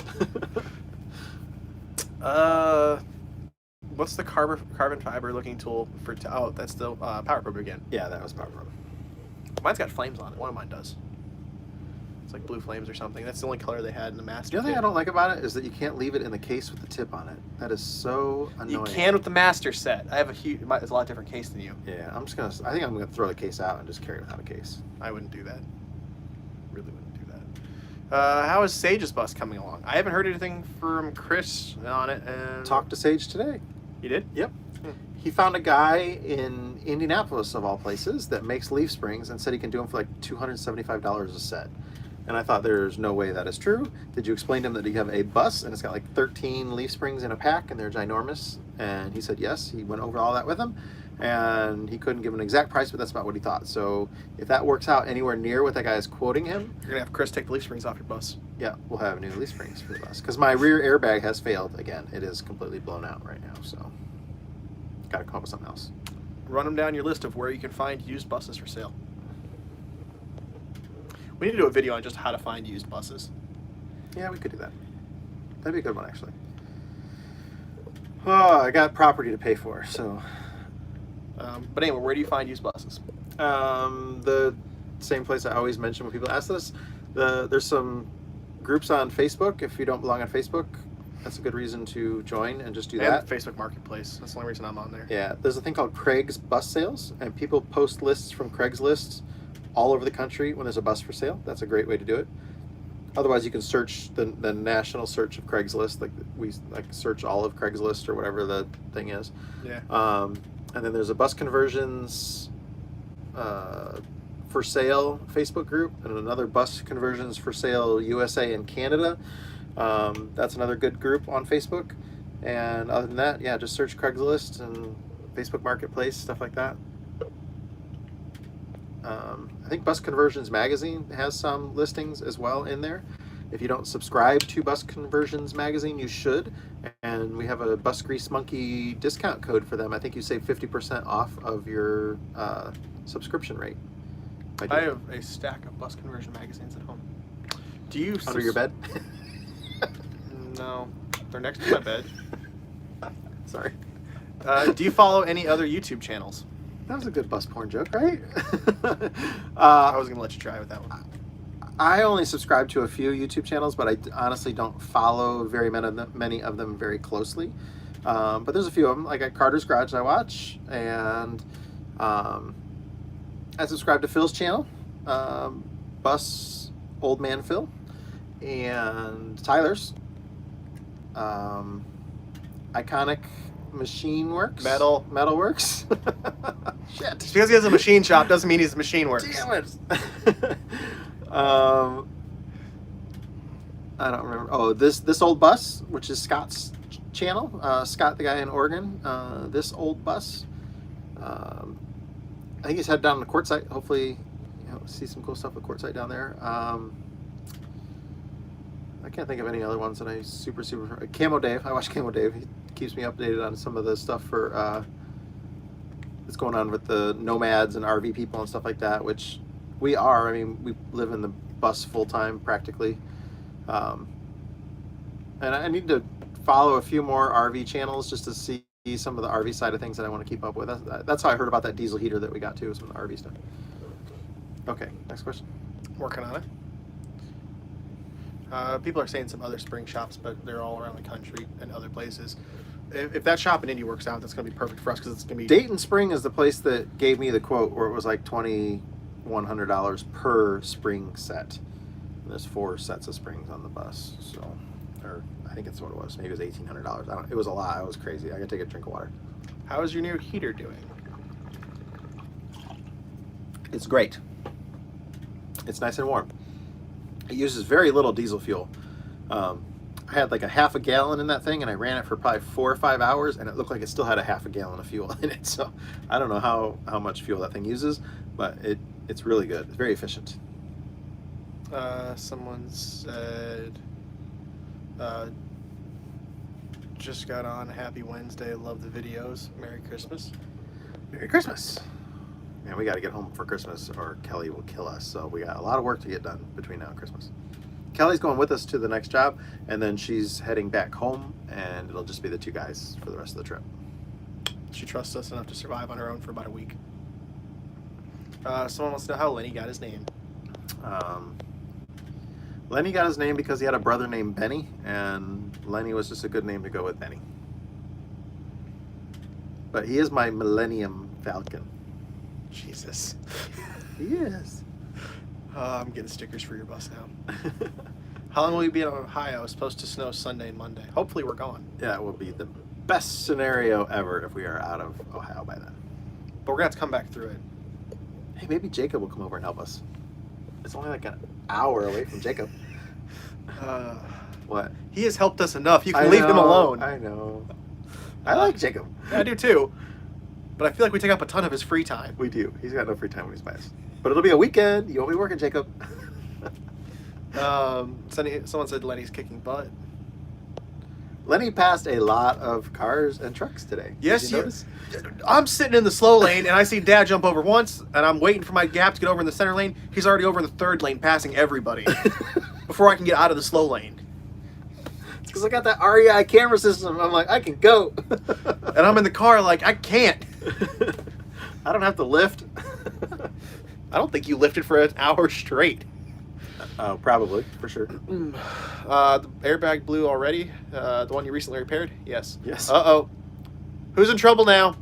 What's the carbon fiber looking tool for? Oh, that's the power probe again. Yeah, that was power probe. Mine's got flames on it. One of mine does. It's like blue flames or something. That's the only color they had in the master. The other thing kit. I don't like about it is that you can't leave it in the case with the tip on it. That is so annoying. You can with the master set. I have it's a lot different case than you. Yeah, I think I'm gonna throw the case out and just carry it without a case. I wouldn't do that. Really wouldn't do that. How is Sage's bus coming along? I haven't heard anything from Chris on it. And Talked to Sage today. You did? Yep. He found a guy in Indianapolis, of all places, that makes leaf springs and said he can do them for like $275 a set. And I thought there's no way that is true. Did you explain to him that you have a bus and it's got like 13 leaf springs in a pack and they're ginormous? And he said yes. He went over all that with him and he couldn't give an exact price, but that's about what he thought. So if that works out anywhere near what that guy is quoting him, You're going to have Chris take the leaf springs off your bus. yeah, we'll have new leaf springs for the bus. Because my rear airbag has failed again. It is completely blown out right now. So got to come up with something else. Run them down your list of where you can find used buses for sale. We need to do a video on just how to find used buses. Yeah, we could do that. That'd be a good one, actually. Oh, I got property to pay for, so. But anyway, where do you find used buses? The same place I always mention when people ask this. There's some groups on Facebook. If you don't belong on Facebook, that's a good reason to join and just do that. And Facebook Marketplace. That's the only reason I'm on there. Yeah, there's a thing called Craig's Bus Sales, and people post lists from Craigslist all over the country when there's a bus for sale. That's a great way to do it. Otherwise, you can search the national search of Craigslist, like we search all of Craigslist or whatever the thing is. Yeah. And then there's a bus conversions for sale Facebook group, and another bus conversions for sale USA and Canada. That's another good group on Facebook. And other than that, yeah, just search Craigslist and Facebook Marketplace, stuff like that. I think Bus Conversions Magazine has some listings as well in there. If you don't subscribe to Bus Conversions Magazine, you should. And we have a Bus Grease Monkey discount code for them. I think you save 50% off of your subscription rate. I have a stack of bus conversion magazines at home. Do you Under your bed? No, they're next to my bed. Sorry. Do you follow any other YouTube channels? That was a good bus porn joke, right? I was gonna let you try with that one. I only subscribe to a few YouTube channels, but I honestly don't follow very many of them very closely. But there's a few of them, like at Carter's Garage I watch, and I subscribe to Phil's channel, Bus Old Man Phil, and Tyler's, Iconic Machine Works. Metal Works. Shit. Just because he has a machine shop doesn't mean he's a machine works. Damn it. I don't remember. Oh, this old bus, which is Scott's channel. Scott, the guy in Oregon. This old bus. I think he's headed down to Quartzsite. Hopefully, see some cool stuff with Quartzsite down there. I can't think of any other ones that I super. Camo Dave. I watch Camo Dave. He keeps me updated on some of the stuff for that's going on with the nomads and RV people and stuff like that, which we are. I mean, we live in the bus full time practically. And I need to follow a few more RV channels just to see some of the RV side of things that I want to keep up with. That's how I heard about that diesel heater that we got too, some of the RV stuff. Okay, next question. Working on it. People are saying some other spring shops, but they're all around the country and other places. If that shop in Indy works out, that's going to be perfect for us because it's going to be... Dayton Spring is the place that gave me the quote where it was like $2,100 per spring set. And there's 4 sets of springs on the bus, so, or I think that's what it was. Maybe it was $1,800. It was a lot. It was crazy. I gotta take a drink of water. How is your new heater doing? It's great. It's nice and warm. It uses very little diesel fuel. I had like a half a gallon in that thing, and I ran it for probably 4 or 5 hours, and it looked like it still had a half a gallon of fuel in it. So I don't know how much fuel that thing uses, but it's really good. It's very efficient. Someone said, just got on. Happy Wednesday. Love the videos. Merry Christmas. Merry Christmas. And we got to get home for Christmas or Kelly will kill us. So we got a lot of work to get done between now and Christmas. Kelly's going with us to the next job, and then she's heading back home, and it'll just be the two guys for the rest of the trip. She trusts us enough to survive on her own for about a week. Someone wants to know how Lenny got his name. Lenny got his name because he had a brother named Benny, and Lenny was just a good name to go with Benny. But he is my Millennium Falcon. Jesus. He is. I'm getting stickers for your bus now. How long will you be in Ohio? It's supposed to snow Sunday and Monday. Hopefully we're gone. Yeah, it will be the best scenario ever if we are out of Ohio by then. But we're going to have to come back through it. Hey, maybe Jacob will come over and help us. It's only like an hour away from Jacob. What? He has helped us enough. You can leave him alone. I know. I like Jacob. I do too. But I feel like we take up a ton of his free time. We do. He's got no free time when he's by us. But it'll be a weekend. You won't be working, Jacob. Someone said Lenny's kicking butt. Lenny passed a lot of cars and trucks today. Yes, Did you notice? I'm sitting in the slow lane, and I see Dad jump over once, and I'm waiting for my gap to get over in the center lane. He's already over in the third lane, passing everybody before I can get out of the slow lane. It's because I got that REI camera system. I'm like, I can go. And I'm in the car like, I can't. I don't have to lift. I don't think you lifted for an hour straight. Oh, probably, for sure. The airbag blew already. The one you recently repaired? Yes. Yes. Uh-oh. Who's in trouble now?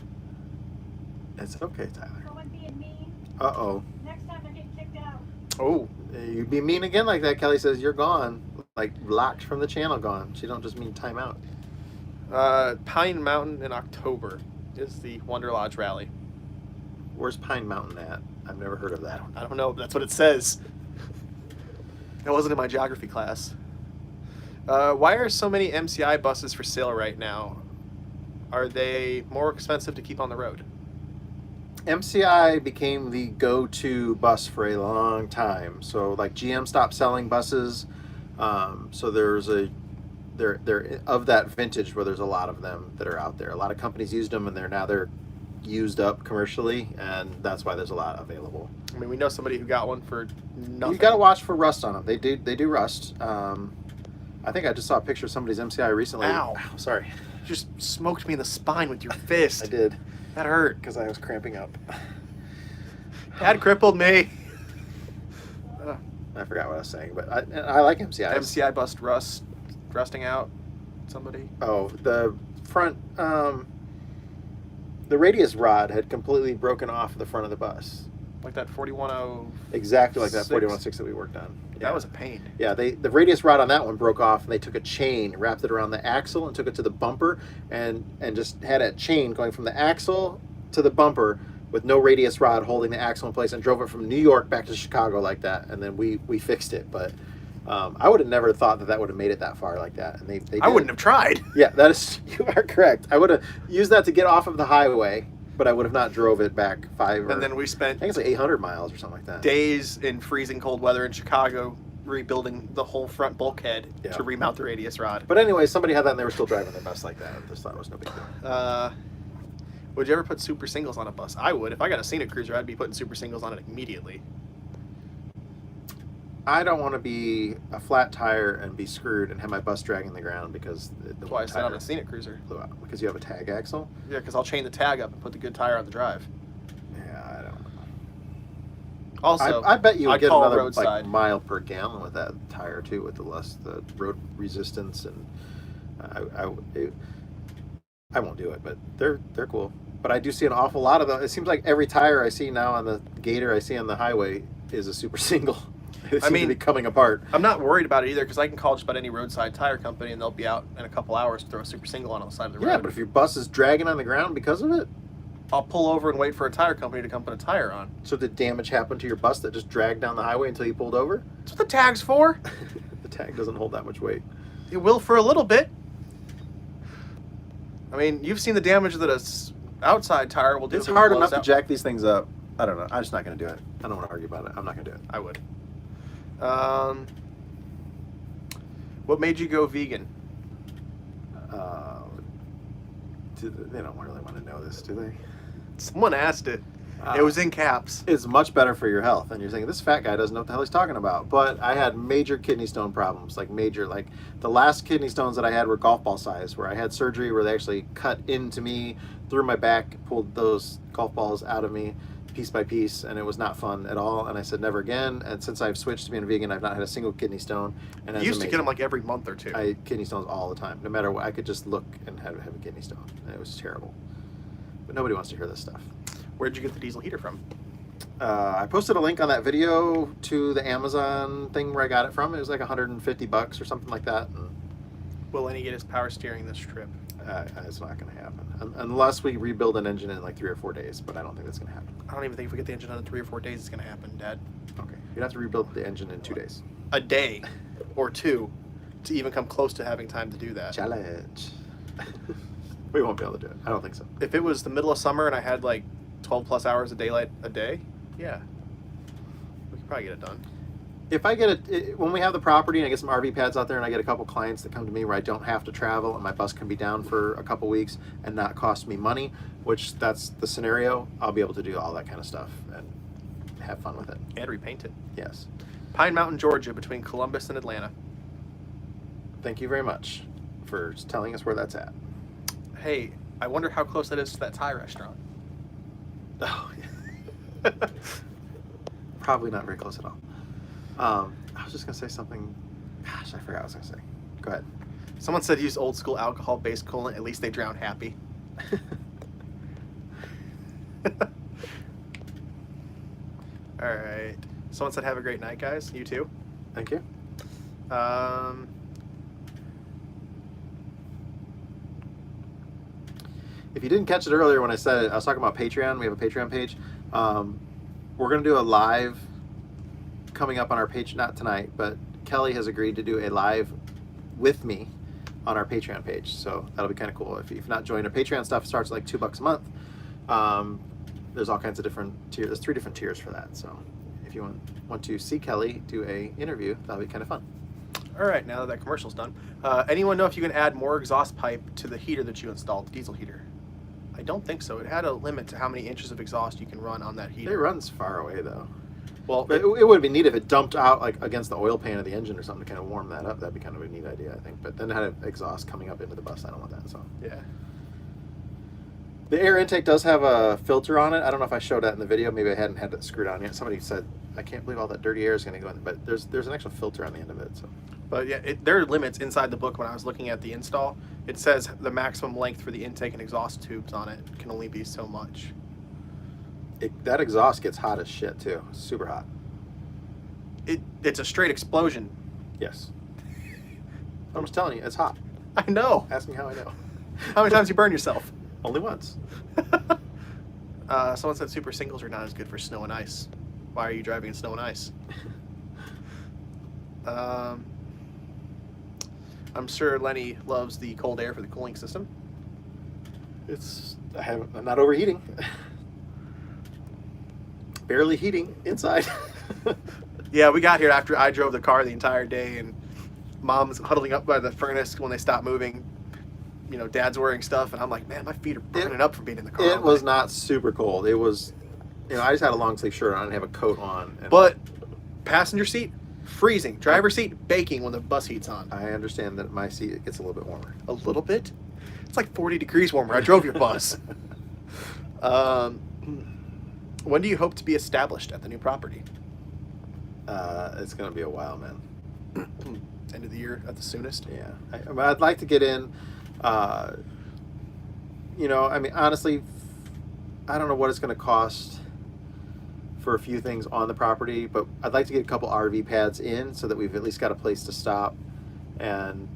It's okay, Tyler. Someone being mean. Uh-oh. Next time they're getting kicked out. Oh. You be mean again like that, Kelly says, you're gone. Like, locked from the channel gone. She don't just mean time out. Pine Mountain in October is the Wonder Lodge rally. Where's Pine Mountain at? I've never heard of that. I don't know, but that's what it says. It wasn't in my geography class. Why are so many MCI buses for sale right now? Are they more expensive to keep on the road? MCI became the go-to bus for a long time. So like GM stopped selling buses. So they're of that vintage where there's a lot of them that are out there. A lot of companies used them, and they're used up commercially, and that's why there's a lot available. I mean, we know somebody who got one for nothing. You got to watch for rust on them. They do rust. I think I just saw a picture of somebody's MCI recently. Ow. Sorry. You just smoked me in the spine with your fist. I did, That hurt. because I was cramping up. Dad crippled me. I forgot what I was saying, but I like MCIs. MCI bust rusting out somebody. Oh, the front, the radius rod had completely broken off the front of the bus. Like that 4106. Exactly like that 4106 that we worked on. Yeah. That was a pain. Yeah, the radius rod on that one broke off, and they took a chain, wrapped it around the axle, and took it to the bumper, and just had a chain going from the axle to the bumper with no radius rod holding the axle in place, and drove it from New York back to Chicago like that, and then we fixed it. But I would have never thought that would have made it that far like that, and they did. I wouldn't have tried. Yeah, that is, you are correct. I would have used that to get off of the highway, but I would have not drove it back And then we I spent think it's like 800 miles or something like that. days in freezing cold weather in Chicago rebuilding the whole front bulkhead to remount the radius rod. But anyway, somebody had that and they were still driving their bus like that. I just thought it was no big deal. Would you ever put super singles on a bus? I would. If I got a scenic cruiser, I'd be putting super singles on it immediately. I don't want to be a flat tire and be screwed and have my bus dragging the ground because That's why I said on a scenic cruiser. blew out. Because you have a tag axle? Yeah, because I'll chain the tag up and put the good tire on the drive. Yeah, I don't know. Also, I bet you would I'd get call another roadside. mile per gallon with that tire too, with the road resistance, and I won't do it, but they're cool. But I do see an awful lot of them. It seems like every tire I see now on the Gator I see on the highway is a super single. They seem to be coming apart. I'm not worried about it either because I can call just about any roadside tire company and they'll be out in a couple hours to throw a super single on the side of the road. Yeah, but if your bus is dragging on the ground because of it, I'll pull over and wait for a tire company to come put a tire on. so did damage happen to your bus that just dragged down the highway until you pulled over? That's what the tag's for. The tag doesn't hold that much weight. It will for a little bit. I mean, you've seen the damage that a outside tire will do. It's if it hard blows enough to out. jack these things up. I don't know. I'm just not going to do it. I don't want to argue about it. I'm not going to do it. I would. What made you go vegan? They don't really want to know this, do they? Someone asked it. It was in caps. It's much better for your health. And you're thinking, this fat guy doesn't know what the hell he's talking about. But I had major kidney stone problems, like the last kidney stones that I had were golf ball size, where I had surgery where they actually cut into me, through my back, pulled those golf balls out of me piece by piece, and it was not fun at all. And I said never again. And since I've switched to being vegan, I've not had a single kidney stone. And You used to get them like every month or two. I had kidney stones all the time. No matter what, I could just look and have a kidney stone. And it was terrible. But nobody wants to hear this stuff. Where'd you get the diesel heater from? I posted a link on that video to the Amazon thing where I got it from. It was like $150 or something like that. And Will Lenny get his power steering this trip? it's not going to happen unless we rebuild an engine in like 3 or 4 days. But I don't think that's going to happen. I don't even think if we get the engine done in 3 or 4 days, it's going to happen, Dad. Okay, you'd have to rebuild the engine in 2 days. A day or two to even come close to having time to do that. Challenge. We won't be able to do it. I don't think so. If it was the middle of summer and I had like 12 plus hours of daylight a day, yeah, we could probably get it done. If I get when we have the property and I get some RV pads out there and I get a couple clients that come to me where I don't have to travel and my bus can be down for a couple weeks and not cost me money, which that's the scenario, I'll be able to do all that kind of stuff and have fun with it. And repaint it. Yes. Pine Mountain, Georgia, between Columbus and Atlanta. Thank you very much for telling us where that's at. Hey, I wonder how close that is to that Thai restaurant. Oh, yeah. Probably not very close at all. I was just going to say something. Gosh, I forgot what I was going to say. Go ahead. Someone said use old school alcohol-based coolant. At least they drown happy. All right. Someone said have a great night, guys. You too. Thank you. If you didn't catch it earlier when I said it, I was talking about Patreon. We have a Patreon page. We're going to do a live coming up on our page, not tonight, but Kelly has agreed to do a live with me on our Patreon page. So that'll be kind of cool. If you've not joined, our Patreon stuff starts like $2 a month. There's all kinds of different tiers. There's 3 different tiers for that. So if you want to see Kelly do a interview, that'll be kind of fun. All right, now that commercial's done, anyone know if you can add more exhaust pipe to the heater that you installed, the diesel heater? I don't think so. It had a limit to how many inches of exhaust you can run on that heater. It runs far away though. Well, But it would be neat if it dumped out like against the oil pan of the engine or something to kind of warm that up. That'd be kind of a neat idea, I think. But then it had an exhaust coming up into the bus. I don't want that. So yeah. the air intake does have a filter on it. I don't know if I showed that in the video. Maybe I hadn't had it screwed on yet. Somebody said, I can't believe all that dirty air is going to go in. But there's an actual filter on the end of it. So. But yeah, there are limits inside the book when I was looking at the install. It says the maximum length for the intake and exhaust tubes on it can only be so much. That exhaust gets hot as shit too. Super hot. It's a straight explosion. Yes. I'm just telling you, it's hot. I know. Ask me how I know. How many times you burn yourself? Only once. Someone said super singles are not as good for snow and ice. Why are you driving in snow and ice? I'm sure Lenny loves the cold air for the cooling system. I'm not overheating. Barely heating inside. Yeah, we got here after I drove the car the entire day, and Mom's huddling up by the furnace when they stopped moving. You know, Dad's wearing stuff, and I'm like, man, my feet are burning up from being in the car. It was not super cold. It was, I just had a long sleeve shirt on. I didn't have a coat on. But passenger seat, freezing. Driver seat, baking when the bus heat's on. I understand that my seat gets a little bit warmer. A little bit? It's like 40 degrees warmer. I drove your bus. When do you hope to be established at the new property? It's going to be a while, man. End of the year at the soonest? Yeah. I'd like to get in, honestly, I don't know what it's going to cost for a few things on the property, but I'd like to get a couple RV pads in so that we've at least got a place to stop. And,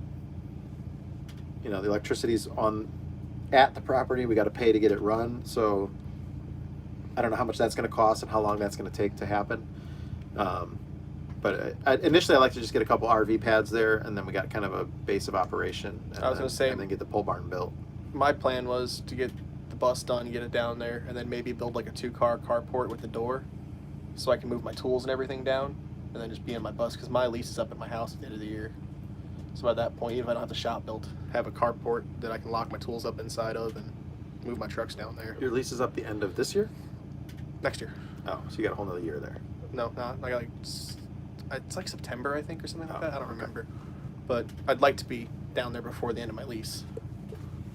the electricity's at the property. We got to pay to get it run. So I don't know how much that's going to cost and how long that's going to take to happen. But initially, I'd like to just get a couple RV pads there, and then we got kind of a base of operation. And then get the pole barn built. My plan was to get the bus done, get it down there, and then maybe build like a 2-car carport with the door, so I can move my tools and everything down, and then just be in my bus, because my lease is up at my house at the end of the year. So by that point, even if I don't have the shop built, have a carport that I can lock my tools up inside of and move my trucks down there. Your lease is up the end of this year? Next year. Oh, so you got a whole nother year there. No, not. I got like it's like September, I think, or something like Oh, that. I don't okay. remember. But I'd like to be down there before the end of my lease.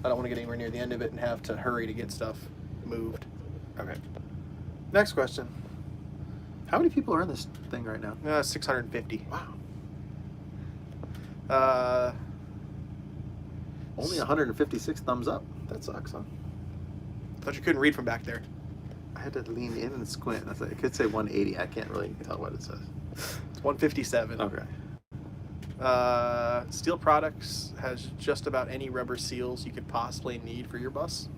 I don't want to get anywhere near the end of it and have to hurry to get stuff moved. Okay. Next question. How many people are in this thing right now? 650. Wow. Only 156 thumbs up. That sucks, huh? Thought you couldn't read from back there. I had to lean in and squint. It could say 180. I can't really tell what it says. It's 157. Okay. Steel Products has just about any rubber seals you could possibly need for your bus.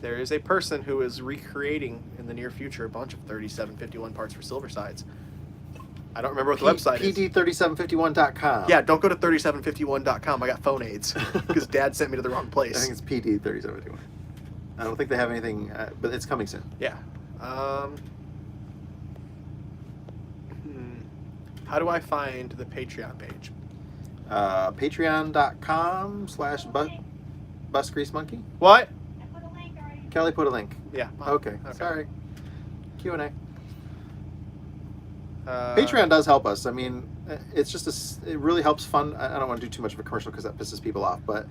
There is a person who is recreating in the near future a bunch of 3751 parts for silver sides. I don't remember what the website is. PD3751.com. Yeah, don't go to 3751.com. I got phone aids because Dad sent me to the wrong I place. think it's PD3751. I don't think they have anything, but it's coming soon. Yeah. How do I find the Patreon page? Patreon.com/busgreasemonkey. What? I put a link already. Kelly put a link. Yeah. Okay. Sorry. Q&A. Uh, Patreon does help us. I mean, it's just it really helps fund. I don't want to do too much of a commercial because that pisses people off, but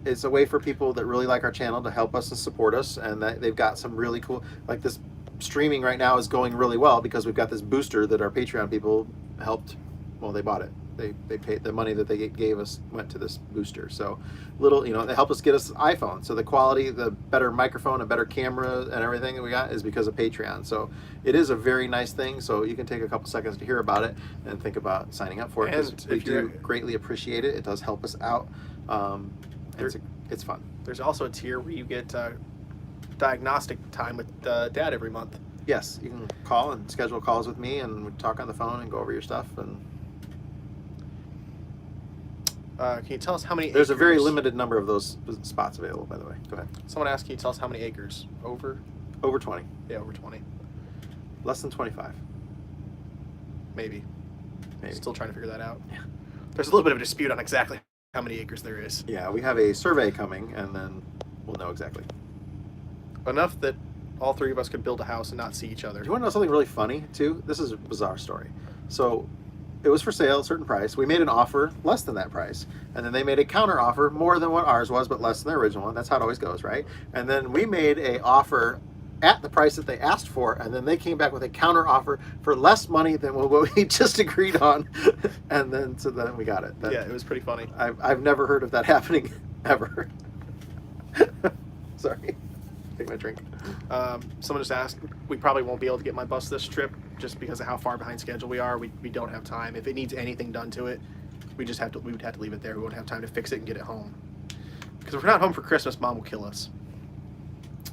it's a way for people that really like our channel to help us and support us, and they've got some really cool, like this streaming right now is going really well because we've got this booster that our Patreon people helped. Well, they bought it. They paid the money that they gave us went to this booster. So little, they helped us get us iPhone. So the quality, the better microphone, a better camera, and everything that we got is because of Patreon. So it is a very nice thing. So you can take a couple seconds to hear about it and think about signing up for it because And we if you're- do greatly appreciate it. It does help us out. It's fun. There's also a tier where you get diagnostic time with Dad every month. Yes, you can call and schedule calls with me, and we talk on the phone and go over your stuff. And Can you tell us how many there's a very acres- limited number of those spots available, by the way. Go ahead. Someone asked, can you tell us how many acres? Over 20. Yeah, over 20. Less than 25. Maybe. Maybe. Still trying to figure that out. Yeah. There's a little bit of a dispute on exactly how many acres there is. Yeah, we have a survey coming, and then we'll know exactly. Enough that all three of us could build a house and not see each other. Do you want to know something really funny, too? This is a bizarre story. So it was for sale, a certain price. We made an offer less than that price. And then they made a counter offer more than what ours was, but less than the original one. That's how it always goes, right? And then we made a offer at the price that they asked for, and then they came back with a counter offer for less money than what we just agreed on. And then we got it. Yeah, it was pretty funny. I've never heard of that happening ever. Sorry. Take my drink. Someone just asked, we probably won't be able to get my bus this trip just because of how far behind schedule we are. We don't have time. If it needs anything done to it, we would have to leave it there. We won't have time to fix it and get it home. Because if we're not home for Christmas, Mom will kill us.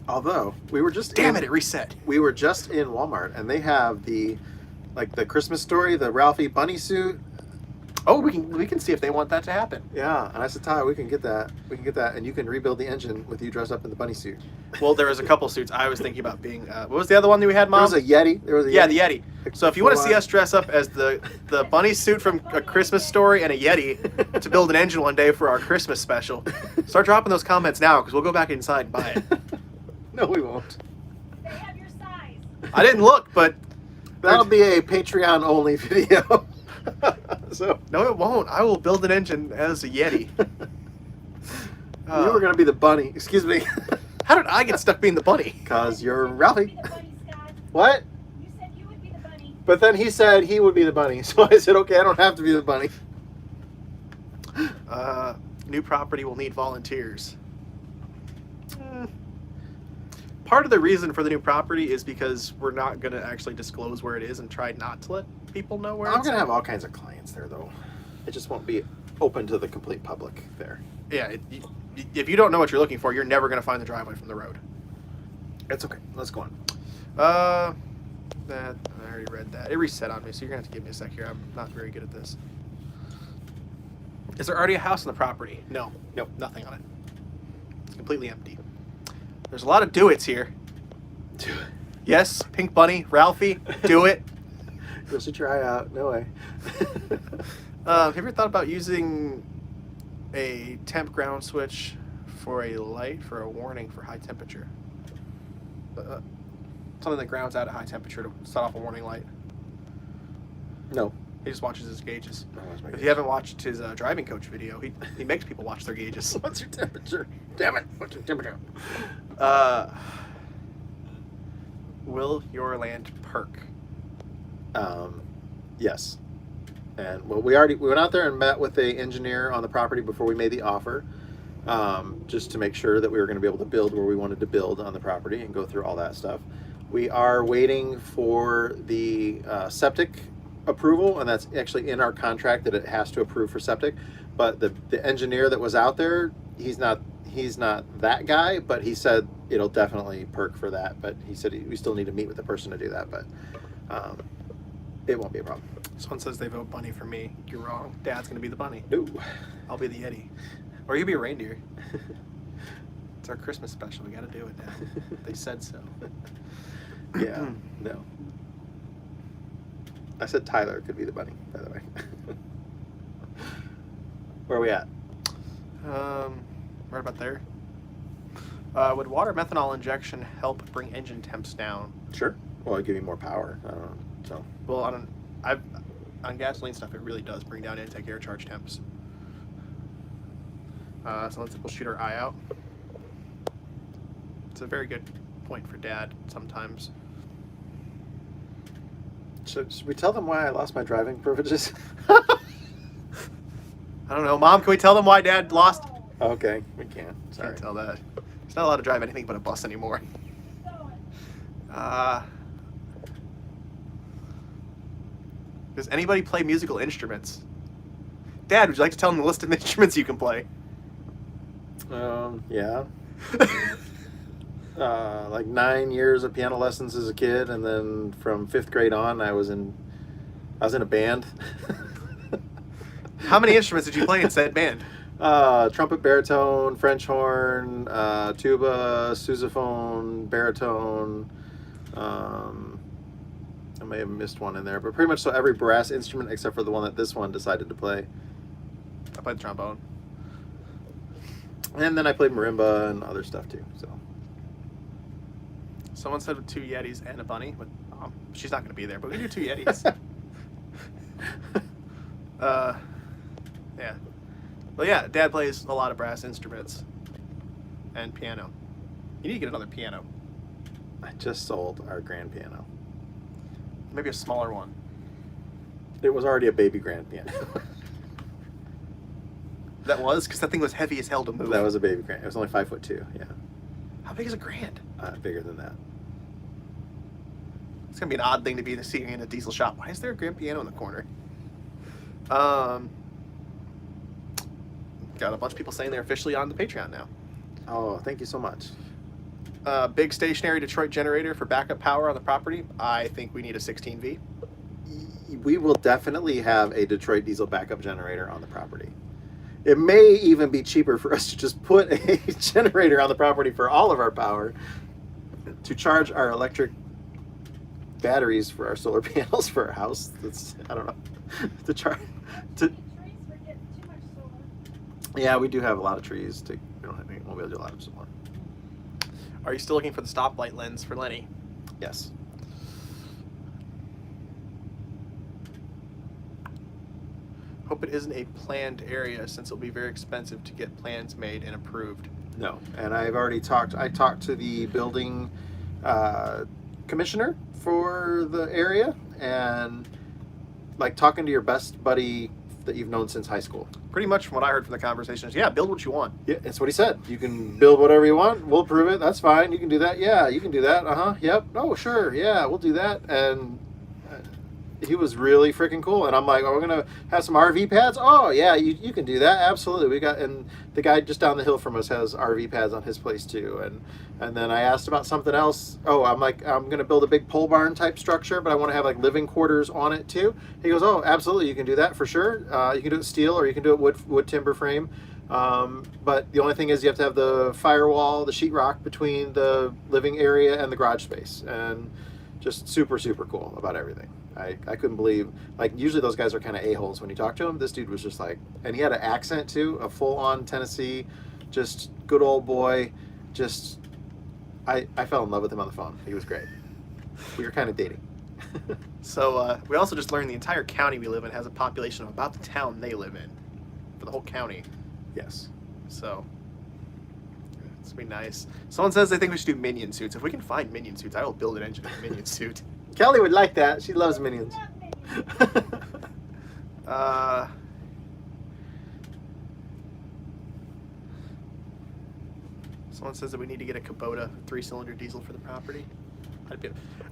Although we were just Damn it, it reset. We were just in Walmart, and they have the Christmas Story, the Ralphie bunny suit. Oh, we can see if they want that to happen. Yeah, and I said, Ty, we can get that, and you can rebuild the engine with you dressed up in the bunny suit. Well, there was a couple suits I was thinking about being. What was the other one that we had, Mom? There was a Yeti. Yeah, the Yeti. So if you want to see Full-on. us dress up as the bunny suit from A Christmas Story and a Yeti to build an engine one day for our Christmas special, start dropping those comments now because we'll go back inside and buy it. No, we won't. They have your size. I didn't look, but That'll be a Patreon only video. So no, it won't. I will build an engine as a Yeti. you were gonna be the bunny. Excuse me. How did I get stuck being the bunny? Cause you're You Ralphie. would be the bunny, Scott. What? You said you would be the bunny. But then he said he would be the bunny. So I said, okay, I don't have to be the bunny. New property will need volunteers. Part of the reason for the new property is because we're not going to actually disclose where it is and try not to let people know where I'm it's gonna at. have all kinds of clients there, though. It just won't be open to the complete public there. Yeah, if you don't know what you're looking for, you're never going to find the driveway from the road. It's okay. Let's go on. That I already read that. It reset on me, so you're going to have to give me a sec here. I'm not very good at this. Is there already a house on the property? No. Nope, nothing on it. It's completely empty. There's a lot of do-its here. Yes, Pink Bunny, Ralphie, do it. Go sit your eye out. No way. Have you ever thought about using a temp ground switch for a light for a warning for high temperature? Something that grounds out at high temperature to set off a warning light. No. He just watches his gauges. Oh, where's my If gauge? you haven't watched his driving coach video, he makes people watch their gauges. What's your temperature? Damn it! What's your temperature? Will your land perk? Yes. And well, we went out there and met with the engineer on the property before we made the offer, just to make sure that we were going to be able to build where we wanted to build on the property and go through all that stuff. We are waiting for the septic approval, and that's actually in our contract that it has to approve for septic. But the engineer that was out there, he's not that guy, but he said it'll definitely perk for that. But he said we still need to meet with the person to do that, but it won't be a problem. Someone says they vote bunny for me. You're wrong. Dad's gonna be the bunny. No. I'll be the Yeti. Or you be a reindeer. It's our Christmas special. We gotta do it now. They said so. Yeah. No. I said Tyler could be the bunny, by the way. Where are we at? Right about there. Would water methanol injection help bring engine temps down? Sure. Well, it'll give you more power. I don't know. So. Well, on gasoline stuff, it really does bring down intake air charge temps. So let's shoot our eye out. It's a very good point for Dad sometimes. Should we tell them why I lost my driving privileges? I don't know. Mom, can we tell them why Dad lost? Okay, we can't. Sorry. Can't tell that. He's not allowed to drive anything but a bus anymore. Does anybody play musical instruments? Dad, would you like to tell them the list of instruments you can play? Yeah. Like 9 years of piano lessons as a kid, and then from 5th grade on, I was in a band. How many instruments did you play in said band? Trumpet, baritone, French horn, tuba, sousaphone, baritone. I may have missed one in there, but pretty much so every brass instrument except for the one that this one decided to play. I played the trombone. And then I played marimba and other stuff too. So. Someone said with 2 Yetis and a bunny. With Mom. She's not going to be there, but we can do 2 Yetis. Yeah. Well, yeah, Dad plays a lot of brass instruments and piano. You need to get another piano. I just sold our grand piano. Maybe a smaller one. It was already a baby grand piano. That was? Because that thing was heavy as hell to move. That was a baby grand. It was only 5'2". Yeah. How big is a grand? Bigger than that. It's going to be an odd thing to be seeing in a diesel shop. Why is there a grand piano in the corner? Got a bunch of people saying they're officially on the Patreon now. Oh, thank you so much. Big stationary Detroit generator for backup power on the property. I think we need a 16V. We will definitely have a Detroit diesel backup generator on the property. It may even be cheaper for us to just put a generator on the property for all of our power to charge our electric batteries for our solar panels for our house. That's, I don't know, to charge. Yeah, we do have a lot of trees. We won't be able to do a lot of solar. Are you still looking for the stoplight lens for Lenny? Yes. Hope it isn't a planned area since it'll be very expensive to get plans made and approved. No, and I've already talked. I talked to the building commissioner for the area, and like talking to your best buddy that you've known since high school. Pretty much from what I heard from the conversation is, yeah, build what you want. Yeah, that's what he said. You can build whatever you want. We'll approve it. That's fine. You can do that. Yeah, you can do that. Yep. Oh, sure. Yeah, we'll do that. And he was really freaking cool. And I'm like, oh, we're going to have some RV pads? Oh, yeah, you can do that. Absolutely. And the guy just down the hill from us has RV pads on his place too. And then I asked about something else. Oh, I'm like, I'm going to build a big pole barn type structure, but I want to have like living quarters on it too. He goes, oh, absolutely. You can do that for sure. You can do it steel or you can do it wood timber frame. But the only thing is you have to have the firewall, the sheetrock between the living area and the garage space. And just super, super cool about everything. I couldn't believe, like, usually those guys are kind of a-holes when you talk to him. This dude was just like, and he had an accent too, a full-on Tennessee, just good old boy. Just, I fell in love with him on the phone. He was great. We were kind of dating. So we also just learned the entire county we live in has a population of about the town they live in, for the whole county. Yes. So it's gonna be nice. Someone says they think we should do minion suits. If we can find minion suits, I will build an engine minion suit. Kelly would like that. She loves minions. Not many. Someone says that we need to get a Kubota 3-cylinder diesel for the property.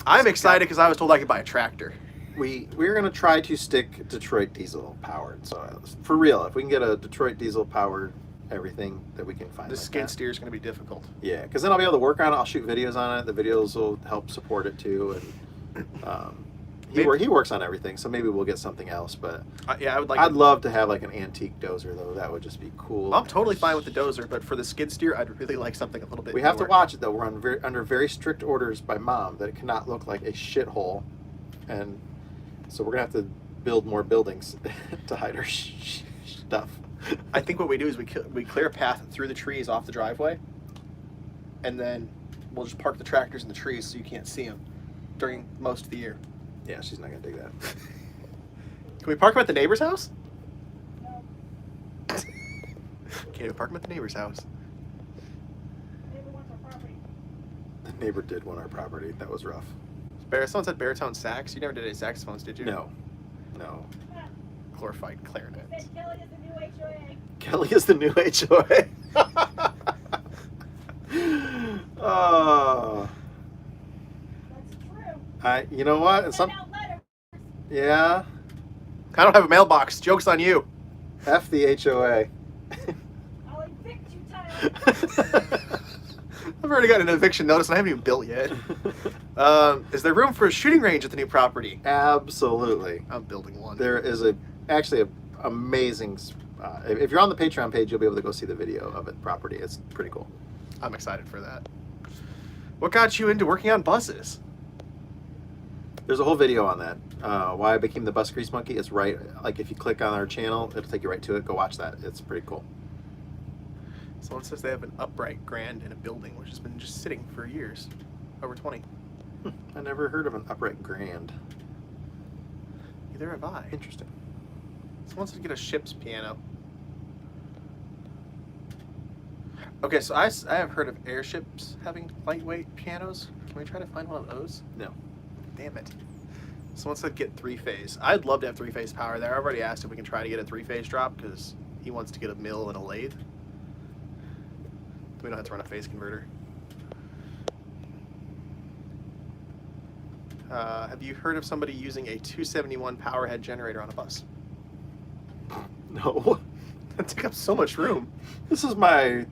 I'm excited because I was told I could buy a tractor. We're gonna try to stick Detroit diesel powered. So for real, if we can get a Detroit diesel powered everything that we can find. The like skid that. steer is going to be difficult. Yeah, because then I'll be able to work on it. I'll shoot videos on it. The videos will help support it too, and he works on everything. So maybe we'll get something else. But Yeah, I would like. I'd love to have like an antique dozer though. That would just be cool. I'm totally fine with the dozer, but for the skid steer, I'd really like something a little bit. We have to newer. watch it though. We're under very strict orders by Mom that it cannot look like a shithole, and so we're gonna have to build more buildings to hide our stuff. I think what we do is we clear a path through the trees off the driveway, and then we'll just park the tractors in the trees so you can't see them during most of the year. Yeah, she's not gonna dig that. Can we park them at the neighbor's house? No, Okay, we'll park them at the neighbor's house. neighbor wants our property. The neighbor did want our property. That was rough. Someone said baritone sax. You never did any saxophones, did you? No. Glorified clarinet. Said Kelly is the new HOA. Kelly is the new HOA. Oh. That's true. You know what? Send out letters. Yeah. I don't have a mailbox. Joke's on you. F the HOA. I'll evict you, Tyler. I've already got an eviction notice and I haven't even built yet. Is there room for a shooting range at the new property? Absolutely. I'm building one. There is actually a amazing. If you're on the Patreon page, you'll be able to go see the video of it. Property. It's pretty cool. I'm excited for that. What got you into working on buses? There's a whole video on that. Why I became the bus grease monkey. It's right. Like if you click on our channel, it'll take you right to it. Go watch that. It's pretty cool. Someone says they have an upright grand in a building which has been just sitting for years, over 20. I never heard of an upright grand. Neither have I. Interesting. Someone said to get a ship's piano. Okay, so I have heard of airships having lightweight pianos. Can we try to find one of those? No. Damn it. Someone said get 3-phase. I'd love to have 3-phase power there. I've already asked if we can try to get a 3-phase drop because he wants to get a mill and a lathe. We don't have to run a phase converter. Have you heard of somebody using a 271 power head generator on a bus? No. That took up so much room. This is my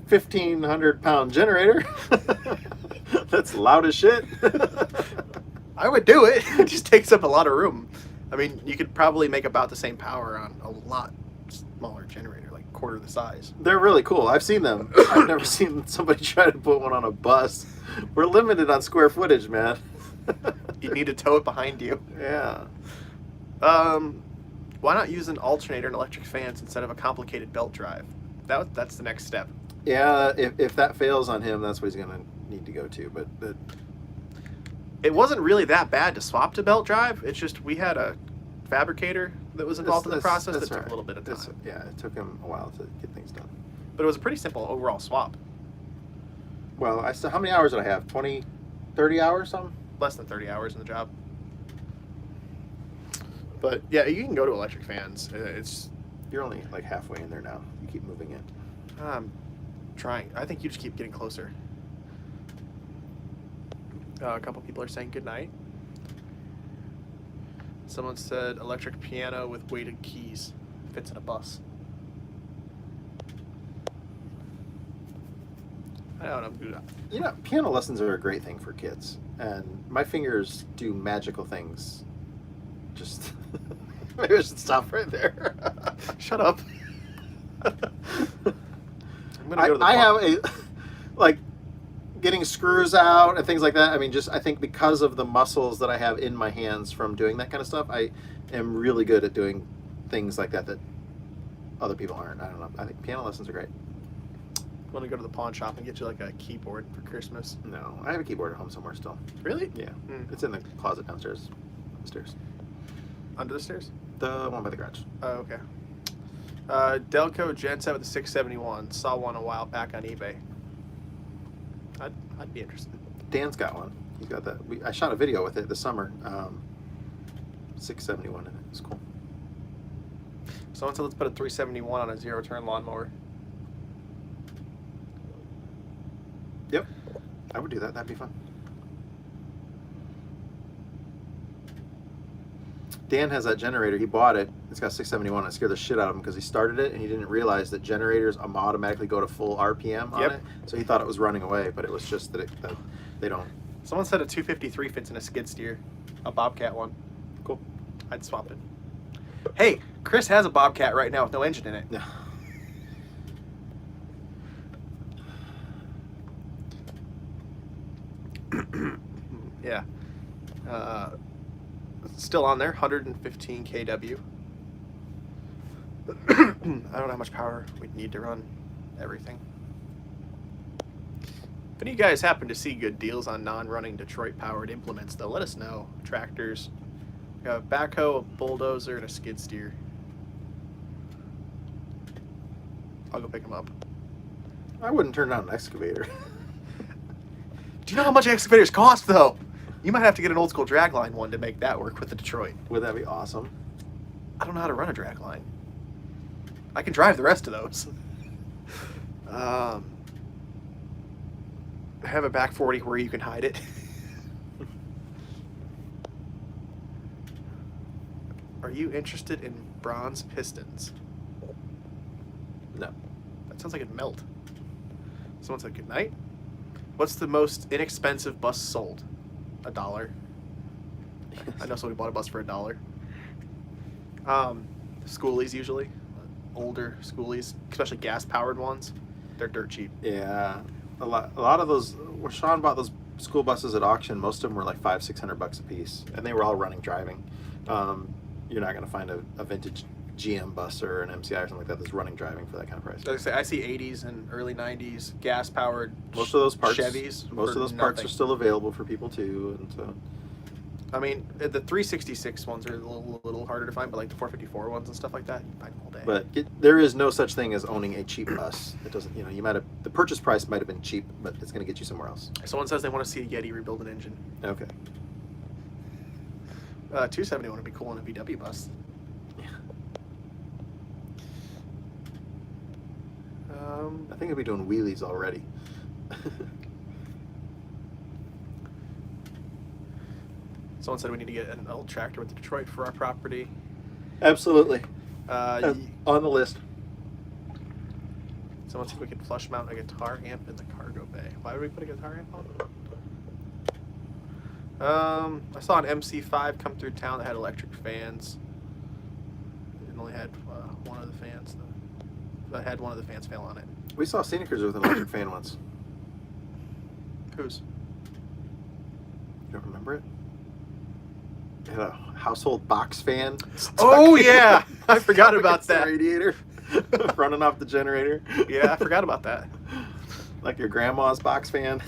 1,500-pound generator. That's loud as shit. I would do it. It just takes up a lot of room. I mean, you could probably make about the same power on a lot smaller generator, like quarter the size. They're really cool. I've seen them. I've never seen somebody try to put one on a bus. We're limited on square footage, man. You need to tow it behind you. Yeah. Why not use an alternator and electric fans instead of a complicated belt drive? That's the next step. Yeah, if that fails on him, that's what he's going to need to go to. But It wasn't really that bad to swap to belt drive. It's just we had a fabricator that was involved in the process that took a little bit of time. Yeah, it took him a while to get things done. But it was a pretty simple overall swap. Well, how many hours did I have? 20, 30 hours, something? Less than 30 hours in the job. But yeah, you can go to electric fans. You're only like halfway in there now. You keep moving it. I'm trying. I think you just keep getting closer. A couple people are saying goodnight. Someone said electric piano with weighted keys fits in a bus. I don't know. Dude. You know, piano lessons are a great thing for kids, and my fingers do magical things. Just maybe I should stop right there. Shut up. I'm gonna go to the I bar. have like getting screws out and things like that. I mean, I think because of the muscles that I have in my hands from doing that kind of stuff, I am really good at doing things like that other people aren't. I don't know. I think piano lessons are great. Want to go to the pawn shop and get you like a keyboard for Christmas? No, I have a keyboard at home somewhere still. Really? Yeah, Hmm. it's in the closet downstairs. Upstairs. Under the stairs? The one by the garage. Oh, okay. Delco Gen 7 with the 671. Saw one a while back on eBay. I'd be interested. Dan's got one. He's got that. I shot a video with it this summer. 671 in it. It's cool. Someone said let's put a 371 on a zero-turn lawnmower. Yep. I would do that. That'd be fun. Dan has that generator. He bought it. It's got 671. It scared the shit out of him because he started it and he didn't realize that generators automatically go to full RPM on Yep. it. So he thought it was running away, but it was just that, that they don't. Someone said a 253 fits in a skid steer, a Bobcat one. Cool. I'd swap it. Hey, Chris has a Bobcat right now with no engine in it. Yeah. Yeah. Still on there, 115 kW. I don't know how much power we'd need to run everything. If any of you guys happen to see good deals on non-running Detroit-powered implements, though, let us know. Tractors. We got a backhoe, a bulldozer, and a skid steer. I'll go pick them up. I wouldn't turn down an excavator. Do you know how much excavators cost, though? You might have to get an old-school dragline one to make that work with the Detroit. Would that be awesome? I don't know how to run a dragline. I can drive the rest of those. I have a back 40 where you can hide it. Are you interested in bronze pistons? No. That sounds like it'd melt. Someone said good night. What's the most inexpensive bus sold? $1. I know somebody bought a bus for $1. Schoolies usually. Older schoolies, especially gas-powered ones. They're dirt cheap. Yeah. A lot of those, when Sean bought those school buses at auction, most of them were like $500-600 a piece, and they were all running driving. You're not going to find a vintage GM bus or an MCI or something like that that's running driving for that kind of price. Like I say, I see 80s and early 90s gas-powered Most of those parts, Chevys. most of for those parts are nothing. still available for people too, and so. I mean, the 366 ones are a little harder to find, but like the 454 ones and stuff like that, you can find them all day. But there is no such thing as owning a cheap bus. It doesn't, you might have, the purchase price might have been cheap, but it's going to get you somewhere else. Someone says they want to see a Yeti rebuild an engine. Okay. 271 would be cool in a VW bus. I think I'd be doing wheelies already. Someone said we need to get an old tractor with the Detroit for our property. Absolutely. Uh, On the list. Someone said we could flush mount a guitar amp in the cargo bay. Why would we put a guitar amp on? I saw an MC5 come through town that had electric fans. It only had one of the fans. That had one of the fans fail on it. We saw Scenic Cruiser with an electric fan once. Whose? You don't remember it? It had a household box fan. Oh stuck yeah, I forgot about against the that. radiator, running off the generator. Yeah, I forgot about that. Like your grandma's box fan.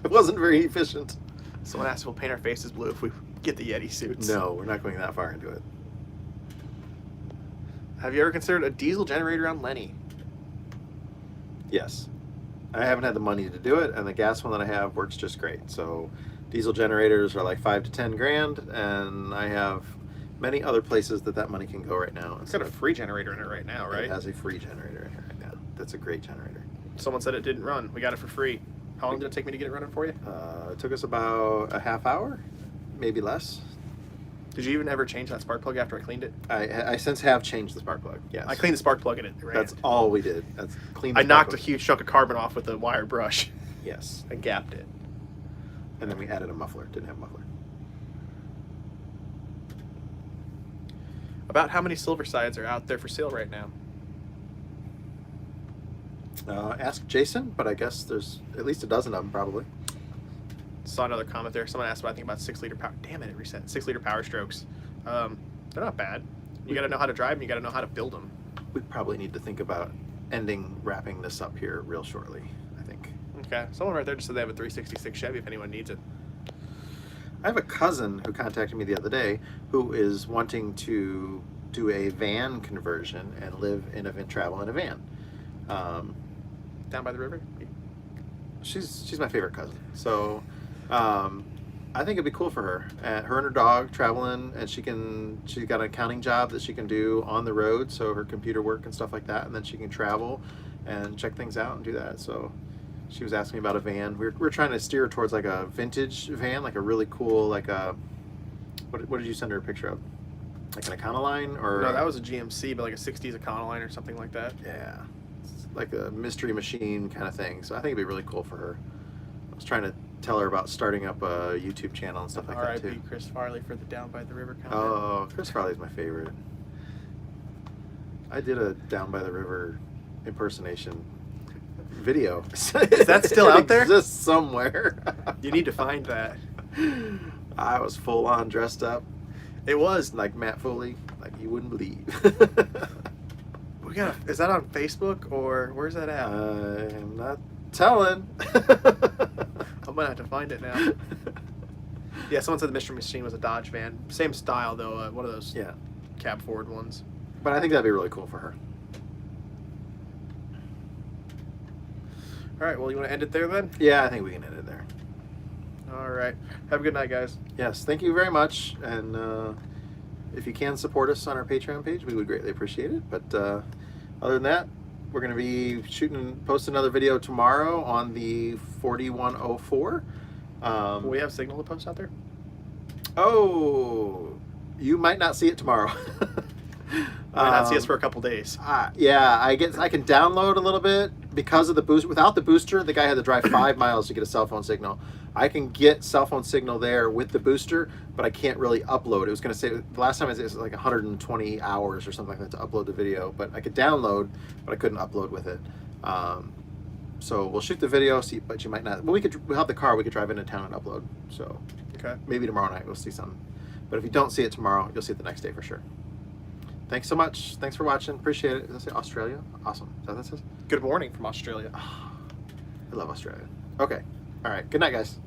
It wasn't very efficient. Someone asked if we'll paint our faces blue if we get the Yeti suits. No, we're not going that far into it. Have you ever considered a diesel generator on Lenny? Yes. I haven't had the money to do it, and the gas one that I have works just great. So diesel generators are like $5 to $10 grand, and I have many other places that money can go right now. It's got a free generator in it right now, right? It has a free generator in it right now. That's a great generator. Someone said it didn't run. We got it for free. How long did it take me to get it running for you? It took us about a half hour, maybe less. Did you even ever change that spark plug after I cleaned it? I since have changed the spark plug. Yes. I cleaned the spark plug and it ran. That's all we did. That's clean. I knocked a huge chunk of carbon off with a wire brush Yes. and gapped it. And then we added a muffler. Didn't have a muffler. About how many silver sides are out there for sale right now? Ask Jason, but I guess there's at least a dozen of them probably. Saw another comment there. Someone asked what I think about 6-liter power. Damn it, it reset. 6-liter Power Strokes. They're not bad. You got to know how to drive them. You got to know how to build them. We probably need to think about wrapping this up here real shortly, I think. Okay. Someone right there just said they have a 366 Chevy if anyone needs it. I have a cousin who contacted me the other day who is wanting to do a van conversion and live in a travel in a van. Down by the river? She's my favorite cousin. So I think it'd be cool for her. Her and her dog traveling, and she's got an accounting job that she can do on the road, so her computer work and stuff like that, and then she can travel and check things out and do that. So she was asking me about a van. We're trying to steer towards like a vintage van, like a really cool, like a, what did you send her a picture of? Like an Econoline or? No, that was a GMC, but like a 60s Econoline or something like that. Yeah, it's like a mystery machine kind of thing. So I think it'd be really cool for her. I was trying to tell her about starting up a YouTube channel and stuff like that too. R.I.P. Chris Farley for the Down by the River comment. Oh, Chris Farley's my favorite. I did a Down by the River impersonation video. Is that still out there? It exists somewhere. You need to find that. I was full on dressed up. It was. Like Matt Foley, like you wouldn't believe. Is that on Facebook or where's that at? I'm not telling. I'm gonna have to find it now. Yeah, someone said the mystery machine was a Dodge van. Same style though, one of those cab forward ones. But I think that'd be really cool for her. All right, well, you want to end it there then? Yeah, I think we can end it there. All right. Have a good night, guys. Yes, thank you very much. And if you can support us on our Patreon page, we would greatly appreciate it. But other than that, we're going to be post another video tomorrow on the 4104. Will we have signal to post out there? Oh, you might not see it tomorrow. Might not see us for a couple days. Yeah, I can download a little bit because of the boost. Without the booster, the guy had to drive 5 miles to get a cell phone signal. I can get cell phone signal there with the booster, but I can't really upload. It was going to say the last time it was like 120 hours or something like that to upload the video, but I could download, but I couldn't upload with it. So we'll shoot the video, but you might not. Well, we'll have the car. We could drive into town and upload. So okay, maybe tomorrow night we'll see something. But if you don't see it tomorrow, you'll see it the next day for sure. Thanks so much. Thanks for watching. Appreciate it. Does that say Australia? Awesome. Is that what that says? Good morning from Australia. I love Australia. Okay. All right. Good night, guys.